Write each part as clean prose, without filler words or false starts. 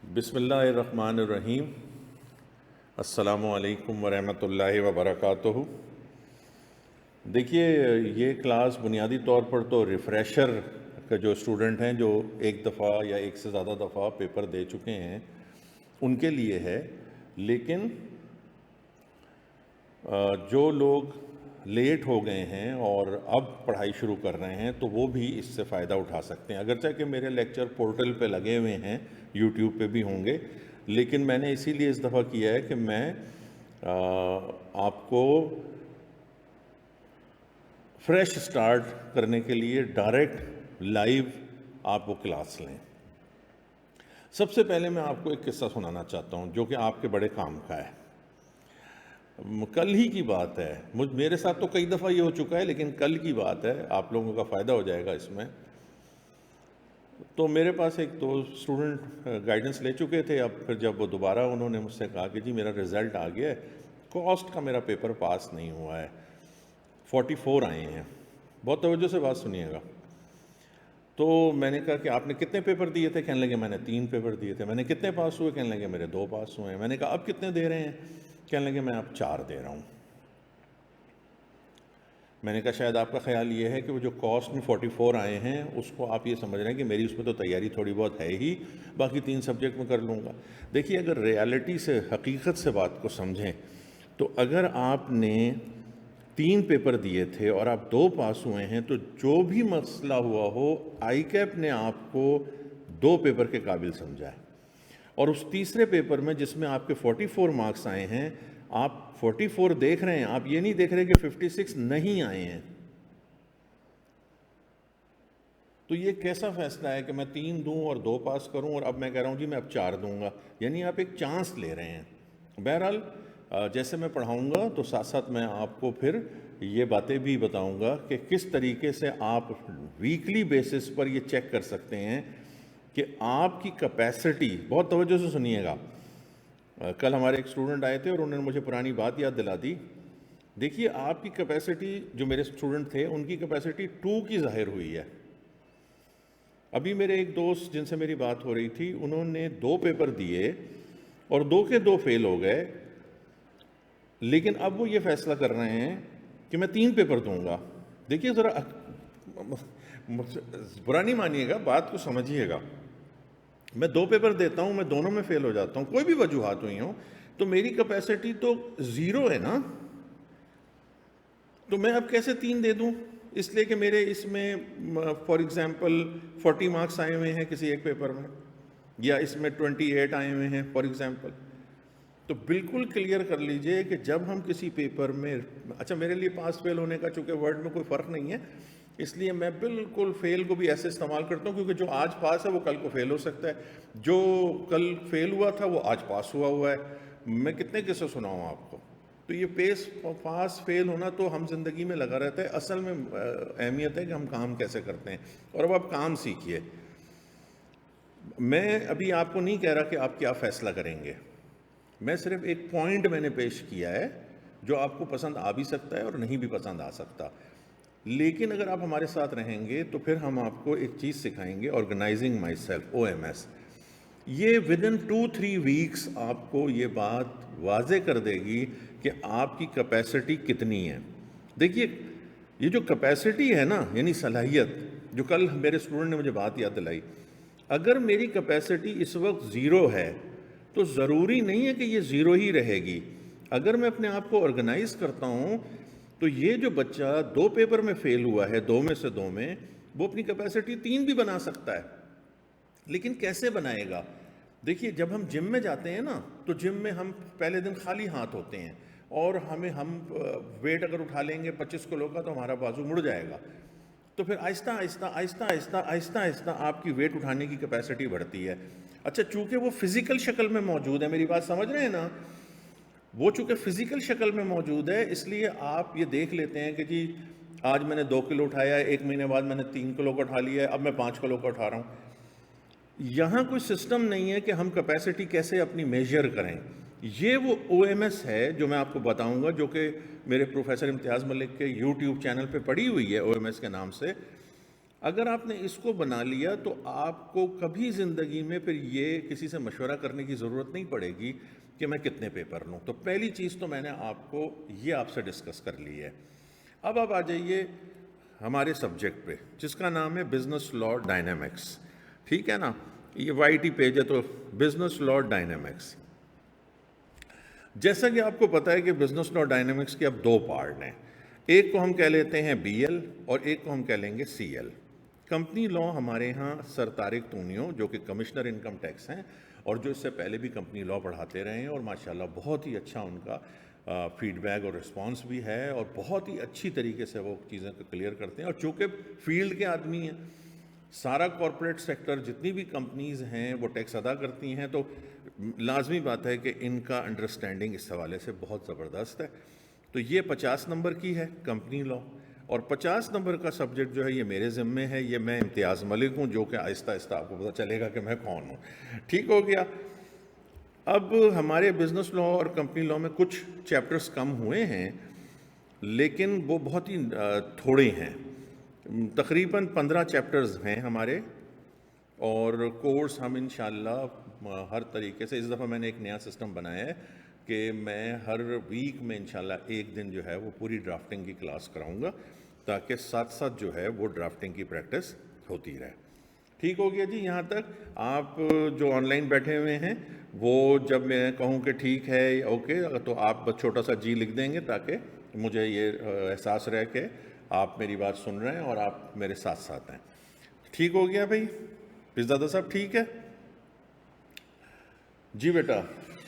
بسم اللہ الرحمن الرحیم۔ السلام علیکم ورحمۃ اللہ وبرکاتہ۔ دیکھیے، یہ کلاس بنیادی طور پر تو ریفریشر کا جو اسٹوڈنٹ ہیں جو ایک دفعہ یا ایک سے زیادہ دفعہ پیپر دے چکے ہیں ان کے لیے ہے، لیکن جو لوگ لیٹ ہو گئے ہیں اور اب پڑھائی شروع کر رہے ہیں تو وہ بھی اس سے فائدہ اٹھا سکتے ہیں۔ اگرچہ کہ میرے لیکچر پورٹل پہ لگے ہوئے ہیں، یوٹیوب پہ بھی ہوں گے، لیکن میں نے اسی لیے اس دفعہ کیا ہے کہ میں آپ کو فریش سٹارٹ کرنے کے لیے ڈائریکٹ لائیو آپ وہ کلاس لیں۔ سب سے پہلے میں آپ کو ایک قصہ سنانا چاہتا ہوں جو کہ آپ کے بڑے کام کا ہے۔ کل ہی کی بات ہے، میرے ساتھ تو کئی دفعہ یہ ہو چکا ہے، لیکن کل کی بات ہے، آپ لوگوں کا فائدہ ہو جائے گا اس میں۔ تو میرے پاس ایک دو اسٹوڈنٹ گائیڈنس لے چکے تھے، اب پھر جب وہ دوبارہ انہوں نے مجھ سے کہا کہ جی میرا رزلٹ آ گیا ہے، کاسٹ کا میرا پیپر پاس نہیں ہوا ہے، 44 آئے ہیں۔ بہت توجہ سے بات سنیے گا۔ تو میں نے کہا کہ آپ نے کتنے پیپر دیے تھے؟ کہنے لگے میں نے 3 پیپر دیے تھے۔ میں نے کتنے پاس ہوئے؟ کہنے لگے میرے 2 پاس ہوئے ہیں۔ میں نے کہا اب کتنے دے رہے ہیں؟ کہنے لگے میں اب 4 دے رہا ہوں۔ میں نے کہا شاید آپ کا خیال یہ ہے کہ وہ جو کاسٹ میں 44 آئے ہیں اس کو آپ یہ سمجھ رہے ہیں کہ میری اس میں تو تیاری تھوڑی بہت ہے ہی، باقی 3 سبجیکٹ میں کر لوں گا۔ دیکھیے، اگر ریالٹی سے، حقیقت سے بات کو سمجھیں تو اگر آپ نے 3 پیپر دیے تھے اور آپ 2 پاس ہوئے ہیں تو جو بھی مسئلہ ہوا ہو، آئی کیپ نے آپ کو 2 پیپر کے قابل سمجھا ہے، اور اس تیسرے پیپر میں جس میں آپ کے 44 مارکس آئے ہیں، آپ 44 دیکھ رہے ہیں، آپ یہ نہیں دیکھ رہے کہ 56 نہیں آئے ہیں۔ تو یہ کیسا فیصلہ ہے کہ میں 3 دوں اور 2 پاس کروں، اور اب میں کہہ رہا ہوں جی میں اب 4 دوں گا؟ یعنی آپ ایک چانس لے رہے ہیں۔ بہرحال جیسے میں پڑھاؤں گا تو ساتھ ساتھ میں آپ کو پھر یہ باتیں بھی بتاؤں گا کہ کس طریقے سے آپ ویکلی بیسس پر یہ چیک کر سکتے ہیں کہ آپ کی کیپیسٹی، بہت توجہ سے سنیے گا۔ کل ہمارے ایک اسٹوڈنٹ آئے تھے اور انہوں نے مجھے پرانی بات یاد دلا دی۔ دیکھیے، آپ کی کیپیسٹی، جو میرے اسٹوڈنٹ تھے ان کی کیپیسٹی 2 کی ظاہر ہوئی ہے۔ ابھی میرے ایک دوست جن سے میری بات ہو رہی تھی، انہوں نے 2 پیپر دیے اور 2 کے 2 فیل ہو گئے، لیکن اب وہ یہ فیصلہ کر رہے ہیں کہ میں 3 پیپر دوں گا۔ دیکھیے ذرا، برا نہیں مانیے گا، بات کو سمجھیے گا۔ میں 2 پیپر دیتا ہوں، میں دونوں میں فیل ہو جاتا ہوں، کوئی بھی وجوہات ہوئی ہوں، تو میری کیپیسٹی تو 0 ہے نا۔ تو میں اب کیسے 3 دے دوں؟ اس لیے کہ میرے اس میں فار ایگزامپل 40 مارکس آئے ہوئے ہیں کسی ایک پیپر میں، یا اس میں 28 آئے ہوئے ہیں فار ایگزامپل۔ تو بالکل کلیئر کر لیجئے کہ جب ہم کسی پیپر میں، اچھا میرے لیے پاس فیل ہونے کا چونکہ ورڈ میں کوئی فرق نہیں ہے، اس لیے میں بالکل فیل کو بھی ایسے استعمال کرتا ہوں، کیونکہ جو آج پاس ہے وہ کل کو فیل ہو سکتا ہے، جو کل فیل ہوا تھا وہ آج پاس ہوا ہے۔ میں کتنے قصے سناؤں آپ کو؟ تو یہ پاس فیل ہونا تو ہم زندگی میں لگا رہتا ہے، اصل میں اہمیت ہے کہ ہم کام کیسے کرتے ہیں، اور اب آپ کام سیکھیے۔ میں ابھی آپ کو نہیں کہہ رہا کہ آپ کیا فیصلہ کریں گے، میں صرف ایک پوائنٹ میں نے پیش کیا ہے جو آپ کو پسند آ بھی سکتا ہے اور نہیں بھی پسند آ سکتا، لیکن اگر آپ ہمارے ساتھ رہیں گے تو پھر ہم آپ کو ایک چیز سکھائیں گے، آرگنائزنگ مائی سیلف، OMS۔ یہ ودن 2-3 ویکس آپ کو یہ بات واضح کر دے گی کہ آپ کی کیپیسٹی کتنی ہے۔ دیکھیے، یہ جو کیپیسٹی ہے نا، یعنی صلاحیت، جو کل میرے اسٹوڈنٹ نے مجھے بات یاد دلائی، اگر میری کیپیسٹی اس وقت 0 ہے تو ضروری نہیں ہے کہ یہ 0 ہی رہے گی۔ اگر میں اپنے آپ کو آرگنائز کرتا ہوں تو یہ جو بچہ 2 پیپر میں فیل ہوا ہے، 2 میں سے 2 میں، وہ اپنی کیپیسٹی 3 بھی بنا سکتا ہے۔ لیکن کیسے بنائے گا؟ دیکھیے، جب ہم جم میں جاتے ہیں نا تو جم میں ہم پہلے دن خالی ہاتھ ہوتے ہیں، اور ہم ویٹ اگر اٹھا لیں گے 25 کلو کا تو ہمارا بازو مڑ جائے گا۔ تو پھر آہستہ آہستہ آہستہ آہستہ آہستہ آہستہ آپ کی ویٹ اٹھانے کی کیپیسٹی بڑھتی ہے۔ اچھا، چونکہ وہ فزیکل شکل میں موجود ہے، میری بات سمجھ رہے ہیں نا، وہ چونکہ فزیکل شکل میں موجود ہے، اس لیے آپ یہ دیکھ لیتے ہیں کہ جی آج میں نے 2 کلو اٹھایا ہے، 1 مہینے بعد میں نے 3 کلو کا اٹھا لیا ہے، اب میں 5 کلو کا اٹھا رہا ہوں۔ یہاں کوئی سسٹم نہیں ہے کہ ہم کیپیسٹی کیسے اپنی میجر کریں۔ یہ وہ OMS ہے جو میں آپ کو بتاؤں گا، جو کہ میرے پروفیسر امتیاز ملک کے یوٹیوب چینل پہ پڑی ہوئی ہے، OMS کے نام سے۔ اگر آپ نے اس کو بنا لیا تو آپ کو کبھی زندگی میں پھر یہ کسی سے مشورہ کرنے کی ضرورت نہیں پڑے گی کہ میں کتنے پیپر لوں. تو پہلی چیز تو میں نے آپ کو یہ آپ سے ڈسکس کر لی ہے. اب آپ آ جائیے ہمارے سبجیکٹ پہ جس کا نام ہے بزنس لا ڈائنامکس. ٹھیک ہے نا, یہ وائی ٹی پیج ہے تو بزنس لا ڈائنامکس. جیسا کہ آپ کو پتا ہے کہ بزنس لا ڈائنامکس کے اب دو پارٹ ہیں, ایک کو ہم کہہ لیتے ہیں بی ایل اور ایک کو ہم کہہ لیں گے سی ایل. کمپنی لا ہمارے ہاں سر طارق تونیو جو کہ کمشنر انکم ٹیکس ہیں اور جو اس سے پہلے بھی کمپنی لا پڑھاتے رہے ہیں اور ماشاءاللہ بہت ہی اچھا ان کا فیڈ بیک اور رسپانس بھی ہے اور بہت ہی اچھی طریقے سے وہ چیزیں کو کلیئر کرتے ہیں. اور چونکہ فیلڈ کے آدمی ہیں, سارا کارپوریٹ سیکٹر جتنی بھی کمپنیز ہیں وہ ٹیکس ادا کرتی ہیں, تو لازمی بات ہے کہ ان کا انڈرسٹینڈنگ اس حوالے سے بہت زبردست ہے. تو یہ 50 نمبر کی ہے کمپنی لا, اور 50 نمبر کا سبجیکٹ جو ہے یہ میرے ذمے ہے. یہ میں امتیاز ملک ہوں, جو کہ آہستہ آہستہ آپ کو پتہ چلے گا کہ میں کون ہوں. ٹھیک ہو گیا. اب ہمارے بزنس لا اور کمپنی لا میں کچھ چیپٹرز کم ہوئے ہیں لیکن وہ بہت ہی تھوڑے ہیں. تقریباً 15 چیپٹرز ہیں ہمارے, اور کورس ہم انشاءاللہ ہر طریقے سے, اس دفعہ میں نے ایک نیا سسٹم بنایا ہے کہ میں ہر ویک میں انشاءاللہ ایک دن جو ہے وہ پوری ڈرافٹنگ کی کلاس کراؤں گا تاکہ ساتھ ساتھ جو ہے وہ ڈرافٹنگ کی پریکٹس ہوتی رہے. ٹھیک ہو گیا جی. یہاں تک آپ جو آن لائن بیٹھے ہوئے ہیں وہ جب میں کہوں کہ ٹھیک ہے اوکے تو آپ بس چھوٹا سا جی لکھ دیں گے تاکہ مجھے یہ احساس رہے کہ آپ میری بات سن رہے ہیں اور آپ میرے ساتھ ساتھ ہیں. ٹھیک ہو گیا بھائی؟ پیرزادہ صاحب ٹھیک ہے جی؟ بیٹا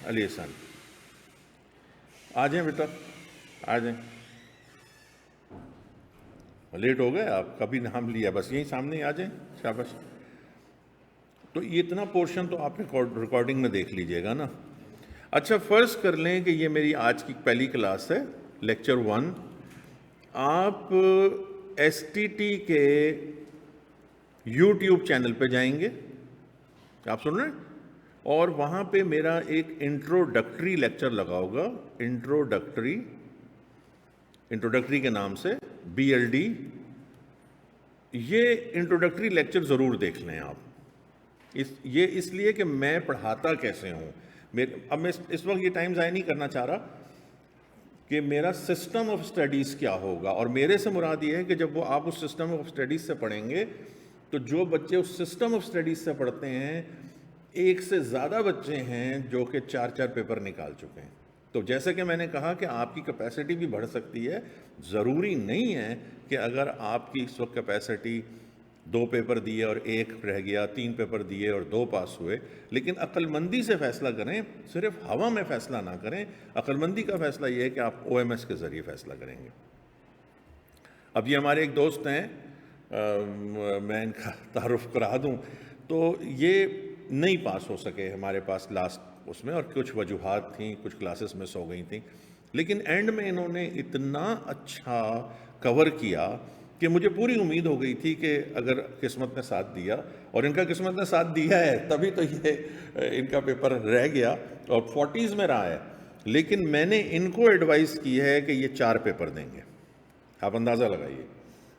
علی احسان آ جائیں, بیٹا آ جائیں. لیٹ ہو گئے آپ, کبھی نام لیا, بس یہیں سامنے ہی آ جائیں. شاباش. تو یہ اتنا پورشن تو آپ ریکارڈنگ میں دیکھ لیجئے گا نا. اچھا فرض کر لیں کہ یہ میری آج کی پہلی کلاس ہے, لیکچر 1. آپ ایس ٹی ٹی کے یوٹیوب چینل پہ جائیں گے, آپ سن رہے ہیں, اور وہاں پہ میرا ایک انٹروڈکٹری لیکچر لگا ہوگا. انٹروڈکٹری کے نام سے BLD. یہ انٹروڈکٹری لیکچر ضرور دیکھ لیں آپ. یہ اس لیے کہ میں پڑھاتا کیسے ہوں. اب میں اس وقت یہ ٹائم ضائع نہیں کرنا چاہ رہا کہ میرا سسٹم آف اسٹڈیز کیا ہوگا, اور میرے سے مراد یہ ہے کہ جب وہ آپ اس سسٹم آف اسٹڈیز سے پڑھیں گے تو جو بچے اس سسٹم آف اسٹڈیز سے پڑھتے ہیں, ایک سے زیادہ بچے ہیں جو کہ 4 پیپر نکال چکے ہیں. تو جیسے کہ میں نے کہا کہ آپ کی کیپیسٹی بھی بڑھ سکتی ہے. ضروری نہیں ہے کہ اگر آپ کی اس وقت کیپیسٹی 2 پیپر دیے اور 1 رہ گیا, 3 پیپر دیے اور 2 پاس ہوئے, لیکن عقل مندی سے فیصلہ کریں, صرف ہوا میں فیصلہ نہ کریں. عقل مندی کا فیصلہ یہ ہے کہ آپ OMS کے ذریعے فیصلہ کریں گے. اب یہ ہمارے ایک دوست ہیں, میں ان کا تعارف کرا دوں, تو یہ نہیں پاس ہو سکے ہمارے پاس لاسٹ اس میں, اور کچھ وجوہات تھیں, کچھ کلاسز مس ہو گئی تھیں, لیکن اینڈ میں انہوں نے اتنا اچھا کور کیا کہ مجھے پوری امید ہو گئی تھی کہ اگر قسمت نے ساتھ دیا, اور ان کا قسمت نے ساتھ دیا ہے تبھی تو یہ ان کا پیپر رہ گیا اور 40s میں رہا ہے. لیکن میں نے ان کو ایڈوائز کی ہے کہ یہ 4 پیپر دیں گے. آپ اندازہ لگائیے,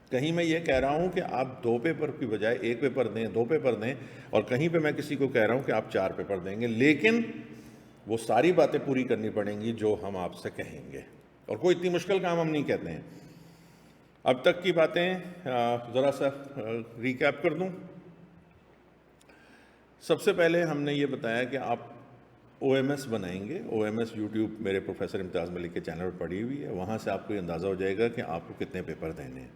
کہیں میں یہ کہہ رہا ہوں کہ آپ 2 پیپر کی بجائے 1 پیپر دیں, 2 پیپر دیں, اور کہیں پہ میں کسی کو کہہ رہا ہوں کہ آپ 4 پیپر دیں گے, لیکن وہ ساری باتیں پوری کرنی پڑیں گی جو ہم آپ سے کہیں گے, اور کوئی اتنی مشکل کام ہم نہیں کہتے ہیں. اب تک کی باتیں ذرا سا ریکیپ کر دوں. سب سے پہلے ہم نے یہ بتایا کہ آپ OMS بنائیں گے. OMS یوٹیوب میرے پروفیسر امتیاز ملک کے چینل پر پڑی ہوئی ہے, وہاں سے آپ کو یہ اندازہ ہو جائے گا کہ آپ کو کتنے پیپر دینے ہیں.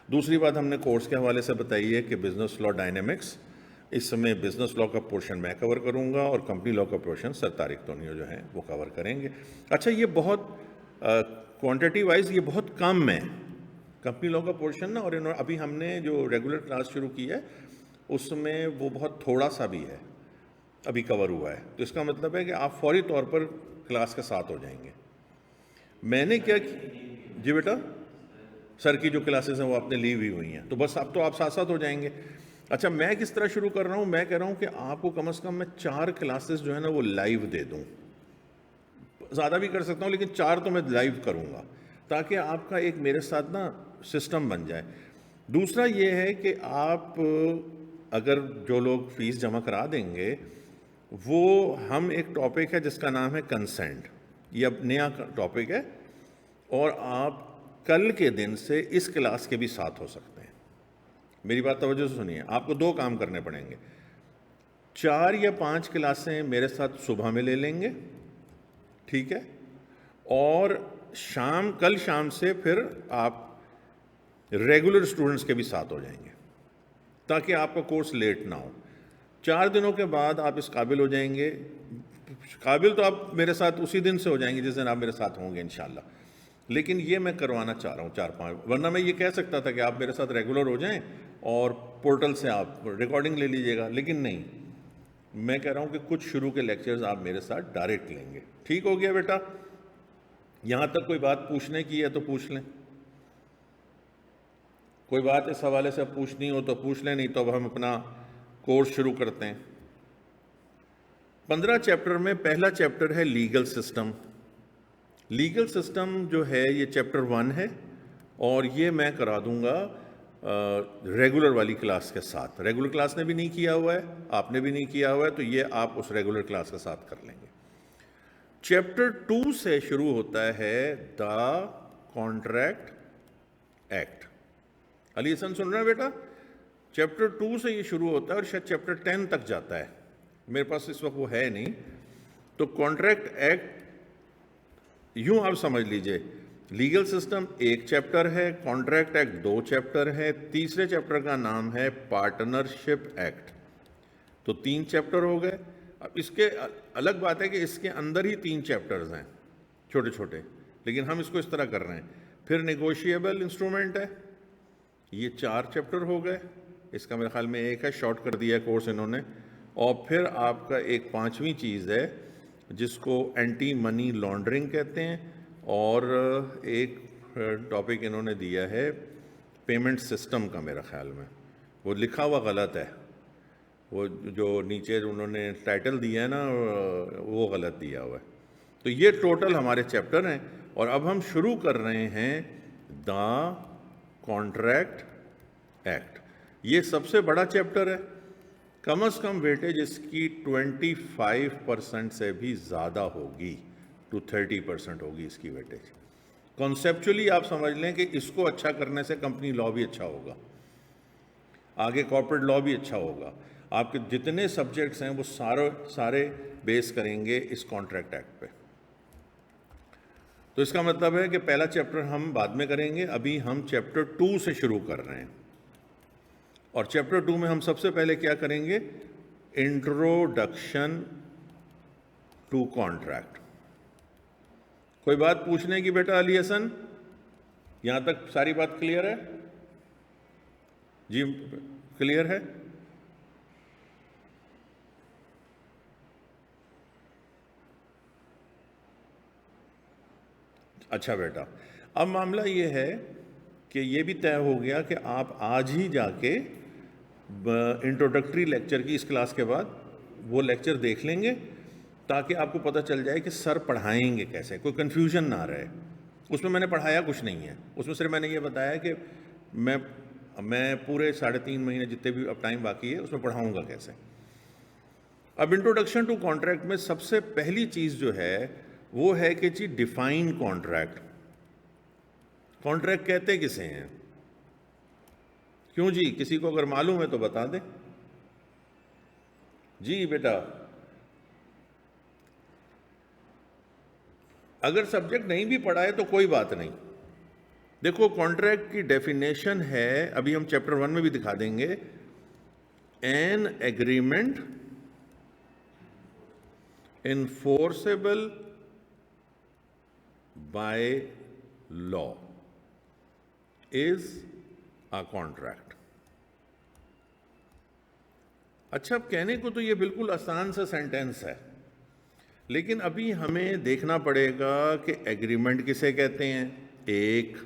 دوسری بات ہم نے کورس کے حوالے سے بتائی ہے کہ بزنس لا ڈائنامکس, اس میں بزنس لا کا پورشن میں کور کروں گا اور کمپنی لا کا پورشن سر طارق تونیو جو ہیں وہ کور کریں گے. اچھا یہ بہت کوانٹٹی وائز یہ بہت کم ہے کمپنی لا کا پورشن نا, اور ابھی ہم نے جو ریگولر کلاس شروع کی ہے اس میں وہ بہت تھوڑا سا بھی ہے ابھی کور ہوا ہے. تو اس کا مطلب ہے کہ آپ فوری طور پر کلاس کے ساتھ ہو جائیں گے. میں نے کیا جی بیٹا, سر کی جو کلاسز ہیں وہ آپ نے لی ہوئی ہیں, تو بس اب تو آپ ساتھ ساتھ ہو جائیں گے. اچھا میں کس طرح شروع کر رہا ہوں, میں کہہ رہا ہوں کہ آپ کو کم از کم میں 4 کلاسز جو ہے نا وہ لائیو دے دوں. زیادہ بھی کر سکتا ہوں لیکن 4 تو میں لائیو کروں گا تاکہ آپ کا ایک میرے ساتھ نا سسٹم بن جائے. دوسرا یہ ہے کہ آپ اگر جو لوگ فیس جمع کرا دیں گے وہ ہم ایک ٹاپک ہے جس کا نام ہے کنسنٹ، یہ اب نیا ٹاپک ہے، اور آپ کل کے دن سے اس کلاس کے بھی ساتھ ہو سکتے ہیں۔ میری بات توجہ سے سنیے، آپ کو 2 کام کرنے پڑیں گے، 4 یا 5 کلاسیں میرے ساتھ صبح میں لے لیں گے، ٹھیک ہے، اور کل شام سے پھر آپ ریگولر اسٹوڈنٹس کے بھی ساتھ ہو جائیں گے تاکہ آپ کا کورس لیٹ نہ ہو۔ 4 دنوں کے بعد آپ اس قابل ہو جائیں گے، قابل تو آپ میرے ساتھ اسی دن سے ہو جائیں گے جس دن آپ میرے ساتھ ہوں گے انشاءاللہ، لیکن یہ میں کروانا چاہ رہا ہوں 4-5، ورنہ میں یہ کہہ سکتا تھا کہ آپ میرے ساتھ ریگولر ہو جائیں اور پورٹل سے آپ ریکارڈنگ لے لیجئے گا، لیکن نہیں، میں کہہ رہا ہوں کہ کچھ شروع کے لیکچرز آپ میرے ساتھ ڈائریکٹ لیں گے۔ ٹھیک ہو گیا بیٹا؟ یہاں تک کوئی بات پوچھنے کی ہے تو پوچھ لیں، کوئی بات اس حوالے سے پوچھنی ہو تو پوچھ لیں، نہیں تو اب ہم اپنا کورس شروع کرتے ہیں۔ 15 چیپٹر میں پہلا چیپٹر ہے لیگل سسٹم۔ لیگل سسٹم جو ہے یہ چیپٹر 1 ہے، اور یہ میں کرا دوں گا ریگولر والی کلاس کے ساتھ۔ ریگولر کلاس نے بھی نہیں کیا ہوا ہے، آپ نے بھی نہیں کیا ہوا ہے، تو یہ آپ اس ریگولر کلاس کے ساتھ کر لیں گے۔ چیپٹر 2 سے شروع ہوتا ہے دا کانٹریکٹ ایکٹ۔ علی حسن سن رہے ہیں بیٹا؟ چیپٹر 2 سے یہ شروع ہوتا ہے اور شاید چیپٹر 10 تک جاتا ہے، میرے پاس اس وقت وہ ہے نہیں۔ تو کانٹریکٹ ایکٹ یوں آپ سمجھ لیجئے، لیگل سسٹم 1 چیپٹر ہے، کانٹریکٹ ایکٹ 2 چیپٹر ہے، تیسرے چیپٹر کا نام ہے پارٹنرشپ ایکٹ، تو 3 چیپٹر ہو گئے۔ اب اس کے الگ بات ہے کہ اس کے اندر ہی 3 چیپٹرز ہیں چھوٹے چھوٹے، لیکن ہم اس کو اس طرح کر رہے ہیں۔ پھر نیگوشیبل انسٹرومنٹ ہے، یہ 4 چیپٹر ہو گئے، اس کا میرے خیال میں 1 ہے، شارٹ کر دیا کورس انہوں نے۔ اور پھر آپ کا ایک 5ویں چیز ہے جس کو اینٹی منی لانڈرنگ کہتے ہیں، اور ایک ٹاپک انہوں نے دیا ہے پیمنٹ سسٹم کا، میرا خیال میں وہ لکھا ہوا غلط ہے، وہ جو نیچے انہوں نے ٹائٹل دیا ہے نا وہ غلط دیا ہوا ہے۔ تو یہ ٹوٹل ہمارے چیپٹر ہیں، اور اب ہم شروع کر رہے ہیں دا کانٹریکٹ ایکٹ۔ یہ سب سے بڑا چیپٹر ہے، کم از کم ویٹیج اس کی 25% سے بھی زیادہ ہوگی، 30% ہوگی اس کی ویٹیج۔ کانسیپچولی آپ سمجھ لیں کہ اس کو اچھا کرنے سے کمپنی لا بھی اچھا ہوگا، آگے کارپوریٹ لا بھی اچھا ہوگا، آپ کے جتنے سبجیکٹس ہیں وہ سارے بیس کریں گے اس کانٹریکٹ ایکٹ پہ۔ تو اس کا مطلب ہے کہ پہلا چیپٹر ہم بعد میں کریں گے، ابھی ہم چیپٹر 2 سے شروع کر رہے ہیں، اور چیپٹر 2 میں ہم سب سے پہلے کیا کریں گے؟ Introduction to contract. کوئی بات پوچھنے کی بیٹا علی حسن؟ یہاں تک ساری بات کلیئر ہے؟ جی کلیئر ہے؟ اچھا بیٹا، اب معاملہ یہ ہے کہ یہ بھی طے ہو گیا کہ آپ آج ہی جا کے انٹروڈکٹری لیکچر کی اس کلاس کے بعد وہ لیکچر دیکھ لیں گے تاکہ آپ کو پتہ چل جائے کہ سر پڑھائیں گے کیسے، کوئی کنفیوژن نہ رہے۔ اس میں نے پڑھایا کچھ نہیں ہے، اس میں صرف میں نے یہ بتایا کہ میں پورے 3.5 مہینے جتنے بھی اب ٹائم باقی ہے اس میں پڑھاؤں گا کیسے۔ اب انٹروڈکشن ٹو کانٹریکٹ میں سب سے پہلی چیز جو ہے وہ ہے کہ جی ڈیفائن کانٹریکٹ۔ کانٹریکٹ کہتے کسے ہیں؟ کیوں جی، کسی کو اگر معلوم ہے تو بتا دیں۔ جی بیٹا، اگر سبجیکٹ نہیں بھی پڑھا ہے تو کوئی بات نہیں، دیکھو کانٹریکٹ کی ڈیفینیشن ہے، ابھی ہم چیپٹر 1 میں بھی دکھا دیں گے، an agreement enforceable by law is a contract. اچھا، اب کہنے کو تو یہ بالکل آسان سا سینٹینس ہے، لیکن ابھی ہمیں دیکھنا پڑے گا کہ ایگریمنٹ کسے کہتے ہیں، 1،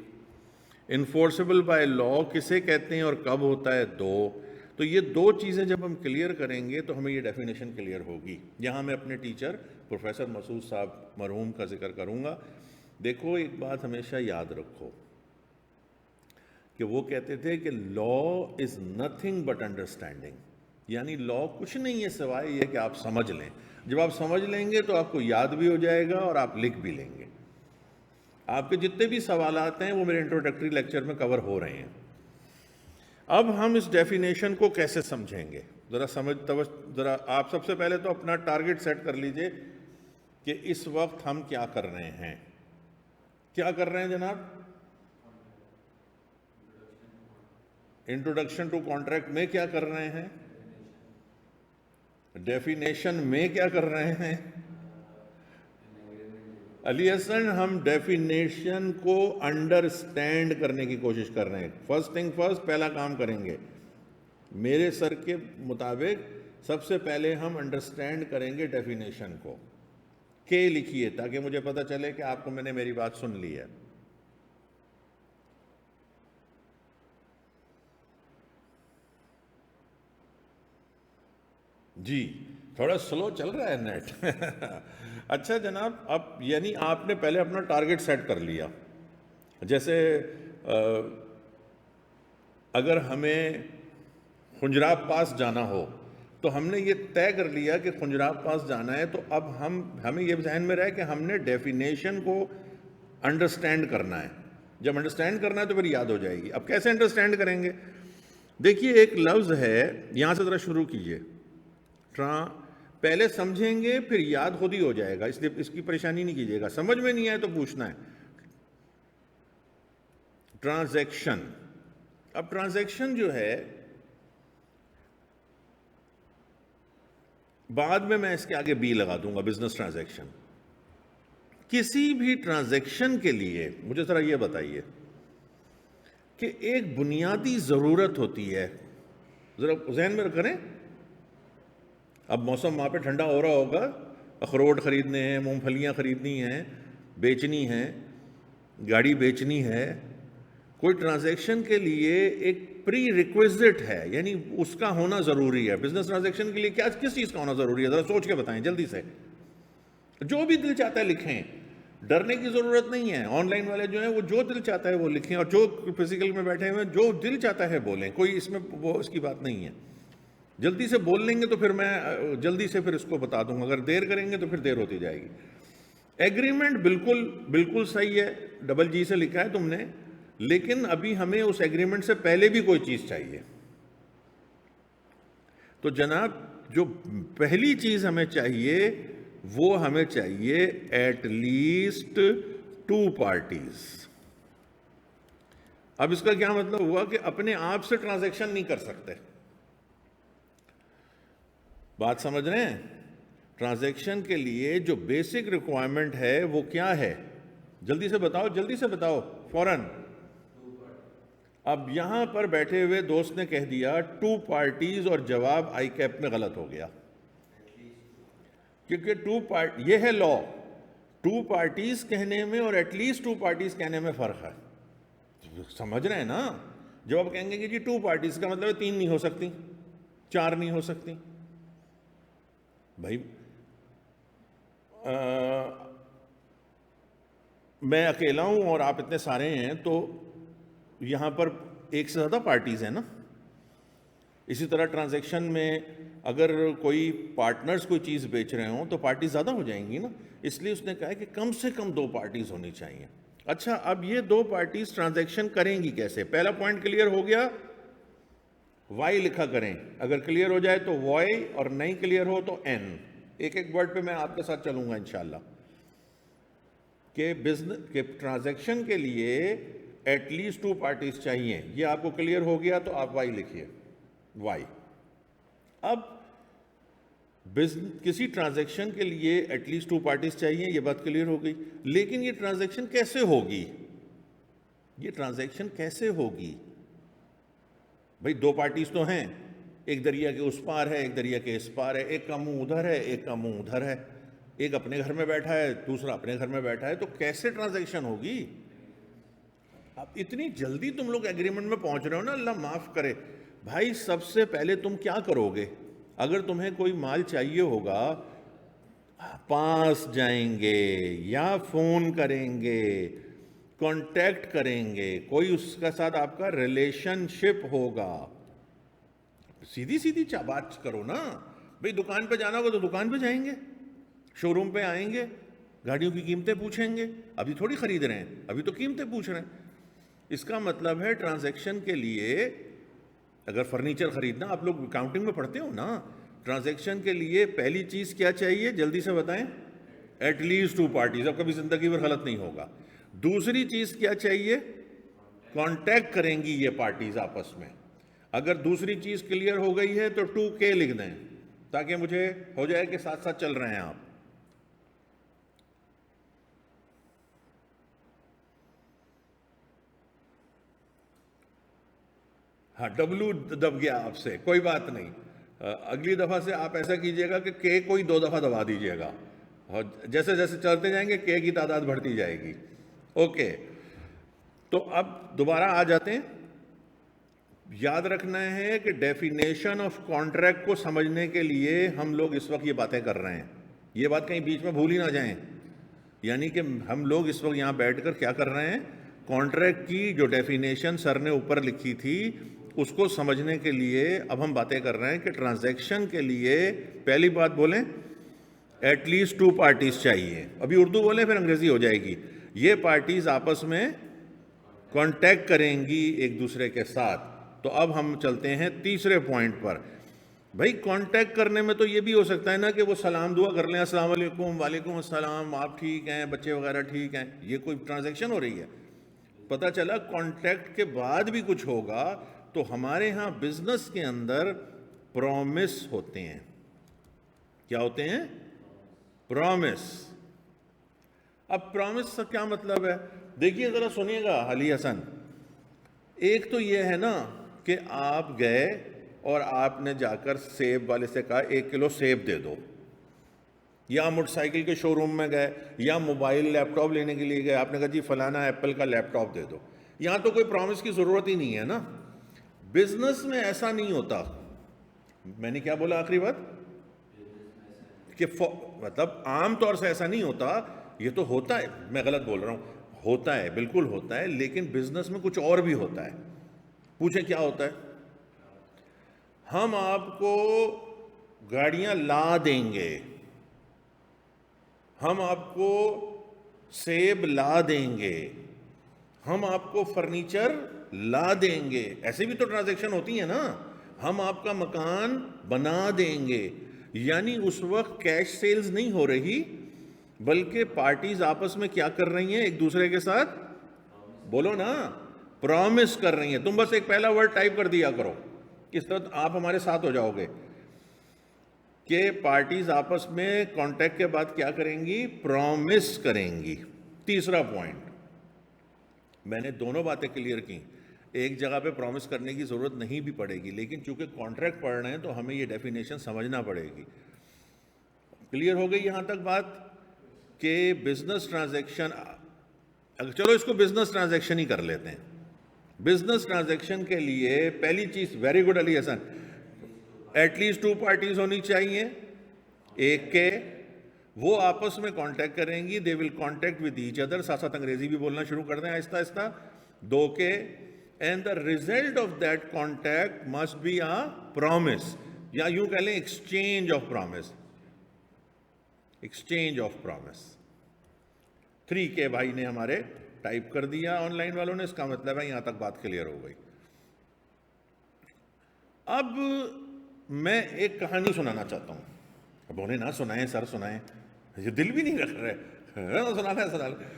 انفورسیبل بائی لا کسے کہتے ہیں اور کب ہوتا ہے، 2۔ تو یہ 2 چیزیں جب ہم کلیئر کریں گے تو ہمیں یہ ڈیفینیشن کلیئر ہوگی۔ یہاں میں اپنے ٹیچر پروفیسر مسعود صاحب مرحوم کا ذکر کروں گا۔ دیکھو ایک بات ہمیشہ یاد رکھو کہ وہ کہتے تھے کہ لا از نتھنگ بٹ انڈرسٹینڈنگ، یعنی لا کچھ نہیں ہے سوائے یہ کہ آپ سمجھ لیں. جب آپ سمجھ لیں گے تو آپ کو یاد بھی ہو جائے گا اور آپ لکھ بھی لیں گے. آپ کے جتنے بھی سوالات ہیں وہ میرے انٹروڈکٹری لیکچر میں کور ہو رہے ہیں. اب ہم اس ڈیفینیشن کو کیسے سمجھیں گے؟ ذرا آپ سب سے پہلے تو اپنا ٹارگٹ سیٹ کر لیجئے کہ اس وقت ہم کیا کر رہے ہیں. کیا کر رہے ہیں جناب؟ انٹروڈکشن ٹو کانٹریکٹ میں کیا کر رہے ہیں؟ ڈیفینیشن میں کیا کر رہے ہیں؟ علی حسن، ہم ڈیفینیشن کو انڈرسٹینڈ کرنے کی کوشش کر رہے ہیں. فرسٹ تھنگ فرسٹ، پہلا کام کریں گے میرے سر کے مطابق سب سے پہلے ہم انڈرسٹینڈ کریں گے ڈیفینیشن کو. کہ لکھیے تاکہ مجھے پتہ چلے کہ آپ کو میں نے میری بات سن لی ہے. جی تھوڑا سلو چل رہا ہے نیٹ. اچھا جناب، اب یعنی آپ نے پہلے اپنا ٹارگٹ سیٹ کر لیا. جیسے اگر ہمیں خنجراب پاس جانا ہو تو ہم نے یہ طے کر لیا کہ خنجراب پاس جانا ہے، تو اب ہمیں یہ ذہن میں رہے کہ ہم نے ڈیفینیشن کو انڈرسٹینڈ کرنا ہے. جب انڈرسٹینڈ کرنا ہے تو پھر یاد ہو جائے گی. اب کیسے انڈرسٹینڈ کریں گے؟ دیکھیے ایک لفظ ہے، یہاں سے ذرا شروع کیجئے. پہلے سمجھیں گے پھر یاد خود ہی ہو جائے گا، اس لیے اس کی پریشانی نہیں کیجیے گا. سمجھ میں نہیں آئے تو پوچھنا ہے. ٹرانزیکشن. اب ٹرانزیکشن جو ہے، بعد میں اس کے آگے بی لگا دوں گا، بزنس ٹرانزیکشن. کسی بھی ٹرانزیکشن کے لیے مجھے ذرا یہ بتائیے کہ ایک بنیادی ضرورت ہوتی ہے، ذرا ذہن میں رکھیں. اب موسم وہاں پہ ٹھنڈا ہو رہا ہوگا، اخروٹ خریدنے ہیں، مونگ پھلیاں خریدنی ہیں، بیچنی ہیں، گاڑی بیچنی ہے. کوئی ٹرانزیکشن کے لیے ایک پری ریکویزٹ ہے، یعنی اس کا ہونا ضروری ہے. بزنس ٹرانزیکشن کے لیے کس چیز کا ہونا ضروری ہے؟ ذرا سوچ کے بتائیں جلدی سے. جو بھی دل چاہتا ہے لکھیں، ڈرنے کی ضرورت نہیں ہے. آن لائن والے جو ہیں وہ جو دل چاہتا ہے وہ لکھیں، اور جو فزیکل میں بیٹھے ہوئے ہیں جو دل چاہتا ہے بولیں. کوئی اس میں اس کی بات نہیں ہے. جلدی سے بول لیں گے تو پھر میں جلدی سے پھر اس کو بتا دوں گا، اگر دیر کریں گے تو پھر دیر ہوتی جائے گی. ایگریمنٹ بالکل صحیح ہے، ڈبل جی سے لکھا ہے تم نے، لیکن ابھی ہمیں اس ایگریمنٹ سے پہلے بھی کوئی چیز چاہیے. تو جناب جو پہلی چیز ہمیں چاہیے وہ ہمیں چاہیے ایٹ لیسٹ 2 پارٹیز. اب اس کا کیا مطلب ہوا کہ اپنے آپ سے ٹرانزیکشن نہیں کر سکتے. بات سمجھ رہے ہیں؟ ٹرانزیکشن کے لیے جو بیسک ریکوائرمنٹ ہے وہ کیا ہے؟ جلدی سے بتاؤ فوراً. اب یہاں پر بیٹھے ہوئے دوست نے کہہ دیا 2 پارٹیز اور جواب آئی کیپ میں غلط ہو گیا، کیونکہ یہ ہے لا. 2 پارٹیز کہنے میں اور ایٹ لیسٹ 2 پارٹیز کہنے میں فرق ہے. سمجھ رہے ہیں نا؟ جب آپ کہیں گے کہ جی 2 پارٹیز کا مطلب 3 نہیں ہو سکتی، 4 نہیں ہو سکتی. بھائی میں اکیلا ہوں اور آپ اتنے سارے ہیں، تو یہاں پر ایک سے زیادہ پارٹیز ہیں نا. اسی طرح ٹرانزیکشن میں اگر کوئی پارٹنرز کوئی چیز بیچ رہے ہوں تو پارٹیز زیادہ ہو جائیں گی نا. اس لیے اس نے کہا کہ کم سے کم 2 پارٹیز ہونی چاہیے. اچھا، اب یہ 2 پارٹیز ٹرانزیکشن کریں گی کیسے؟ پہلا پوائنٹ کلیئر ہو گیا. وائی لکھا کریں، اگر کلیئر ہو جائے تو وائی، اور نہیں کلیئر ہو تو این. ایک ورڈ پہ میں آپ کے ساتھ چلوں گا انشاءاللہ. کہ ٹرانزیکشن کے لیے ایٹ لیسٹ 2 پارٹیز چاہیے. یہ آپ کو کلیئر ہو گیا تو آپ وائی لکھیے، وائی. اب کسی ٹرانزیکشن کے لیے ایٹ لیسٹ 2 پارٹیز چاہیے، یہ بات کلیئر ہو گئی. لیکن یہ ٹرانزیکشن کیسے ہوگی؟ بھئی 2 پارٹیز تو ہیں، ایک دریا کے اس پار ہے، ایک دریا کے اس پار ہے. ایک کا منہ ادھر ہے، ایک کا منہ ادھر ہے. ایک اپنے گھر میں بیٹھا ہے، دوسرا اپنے گھر میں بیٹھا ہے. تو کیسے ٹرانزیکشن ہوگی؟ اب اتنی جلدی تم لوگ ایگریمنٹ میں پہنچ رہے ہو نا، اللہ معاف کرے. بھائی سب سے پہلے تم کیا کرو گے؟ اگر تمہیں کوئی مال چاہیے ہوگا، پاس جائیں گے یا فون کریں گے. کانٹیکٹ کریں گے, کوئی اس کے ساتھ آپ کا ریلیشن شپ ہوگا. سیدھی سیدھی بات کرو نا بھئی, دکان پہ جانا ہوگا تو دکان پہ جائیں گے, شو روم پہ آئیں گے, گاڑیوں کی قیمتیں پوچھیں گے. ابھی تھوڑی خرید رہے ہیں, ابھی تو قیمتیں پوچھ رہے ہیں. اس کا مطلب ہے ٹرانزیکشن کے لیے, اگر فرنیچر خریدنا, آپ لوگ اکاؤنٹنگ میں پڑھتے ہو نا, ٹرانزیکشن کے لیے پہلی چیز کیا چاہیے, جلدی سے بتائیں, ایٹ لیسٹ 2 پارٹیز. اب کبھی زندگی میں غلط نہیں ہوگا. دوسری چیز کیا چاہیے, کانٹیکٹ کریں گی یہ پارٹیز آپس میں. اگر دوسری چیز کلیئر ہو گئی ہے تو 2K لکھ دیں تاکہ مجھے ہو جائے کہ ساتھ ساتھ چل رہے ہیں آپ. ہاں, ڈبلو دب گیا آپ سے, کوئی بات نہیں. اگلی دفعہ سے آپ ایسا کیجئے گا کہ K کوئی 2 دفعہ دبا دیجئے گا, اور جیسے جیسے چلتے جائیں گے K کی تعداد بڑھتی جائے گی. اوکے, تو اب دوبارہ آ جاتے ہیں. یاد رکھنا ہے کہ ڈیفینیشن آف کانٹریکٹ کو سمجھنے کے لیے ہم لوگ اس وقت یہ باتیں کر رہے ہیں. یہ بات کہیں بیچ میں بھول ہی نہ جائیں. یعنی کہ ہم لوگ اس وقت یہاں بیٹھ کر کیا کر رہے ہیں, کانٹریکٹ کی جو ڈیفینیشن سر نے اوپر لکھی تھی اس کو سمجھنے کے لیے اب ہم باتیں کر رہے ہیں کہ ٹرانزیکشن کے لیے پہلی بات بولیں, ایٹ لیسٹ 2 پارٹیز چاہیے. ابھی اردو بولیں پھر انگریزی ہو جائے گی. یہ پارٹیز آپس میں کانٹیکٹ کریں گی ایک دوسرے کے ساتھ. تو اب ہم چلتے ہیں تیسرے پوائنٹ پر. بھائی کانٹیکٹ کرنے میں تو یہ بھی ہو سکتا ہے نا کہ وہ سلام دعا کر لیں, السلام علیکم, وعلیکم السلام, آپ ٹھیک ہیں, بچے وغیرہ ٹھیک ہیں. یہ کوئی ٹرانزیکشن ہو رہی ہے. پتہ چلا کانٹیکٹ کے بعد بھی کچھ ہوگا. تو ہمارے ہاں بزنس کے اندر پرومس ہوتے ہیں. کیا ہوتے ہیں؟ پرومس. اب پرومس کا کیا مطلب ہے؟ دیکھیے ذرا سنیے گا علی حسن. ایک تو یہ ہے نا کہ آپ گئے اور آپ نے جا کر سیب والے سے کہا 1 کلو سیب دے دو, یا موٹر سائیکل کے شو روم میں گئے, یا موبائل لیپ ٹاپ لینے کے لیے گئے, آپ نے کہا جی فلانا ایپل کا لیپ ٹاپ دے دو. یہاں تو کوئی پرومس کی ضرورت ہی نہیں ہے نا. بزنس میں ایسا نہیں ہوتا. میں نے کیا بولا آخری بات, کہ مطلب عام طور سے ایسا نہیں ہوتا. یہ تو ہوتا ہے, میں غلط بول رہا ہوں, ہوتا ہے, بالکل ہوتا ہے, لیکن بزنس میں کچھ اور بھی ہوتا ہے. پوچھیں کیا ہوتا ہے؟ ہم آپ کو گاڑیاں لا دیں گے, ہم آپ کو سیب لا دیں گے, ہم آپ کو فرنیچر لا دیں گے. ایسے بھی تو ٹرانزیکشن ہوتی ہیں نا. ہم آپ کا مکان بنا دیں گے. یعنی اس وقت کیش سیلز نہیں ہو رہی, بلکہ پارٹیز آپس میں کیا کر رہی ہیں ایک دوسرے کے ساتھ, بولو نا, پرومس کر رہی ہیں. تم بس ایک پہلا ورڈ ٹائپ کر دیا کرو, اس طرح آپ ہمارے ساتھ ہو جاؤ گے کہ پارٹیز آپس میں کانٹیکٹ کے بعد کیا کریں گی, پرومس کریں گی. تیسرا پوائنٹ, میں نے دونوں باتیں کلیئر کی. ایک جگہ پہ پرومس کرنے کی ضرورت نہیں بھی پڑے گی, لیکن چونکہ کانٹریکٹ پڑھ رہے ہیں تو ہمیں یہ ڈیفینیشن سمجھنا پڑے گی. کلیئر ہو گئی یہاں تک بات کہ بزنس ٹرانزیکشن, چلو اس کو بزنس ٹرانزیکشن ہی کر لیتے ہیں. بزنس ٹرانزیکشن کے لیے پہلی چیز, very good Ali Hassan, at least 2 parties ہونی چاہیے. ایک کے وہ آپس میں کانٹیکٹ کریں گی, دے ول کانٹیکٹ ود ایچ ادر. ساتھ ساتھ انگریزی بھی بولنا شروع کر دیں آہستہ آہستہ. 2 کے, and the result of that contact must be a promise, یا یوں کہہ لیں exchange of promise. Exchange of promise. 3 کے بھائی نے ہمارے ٹائپ کر دیا آن لائن والوں نے, اس کا مطلب ہے یہاں تک بات کلیئر ہو گئی. اب میں ایک کہانی سنانا چاہتا ہوں. اب انہیں نہ سنائیں سر, سنائیں, یہ دل بھی نہیں رکھ رہے, سنانا ہے سنا لیں.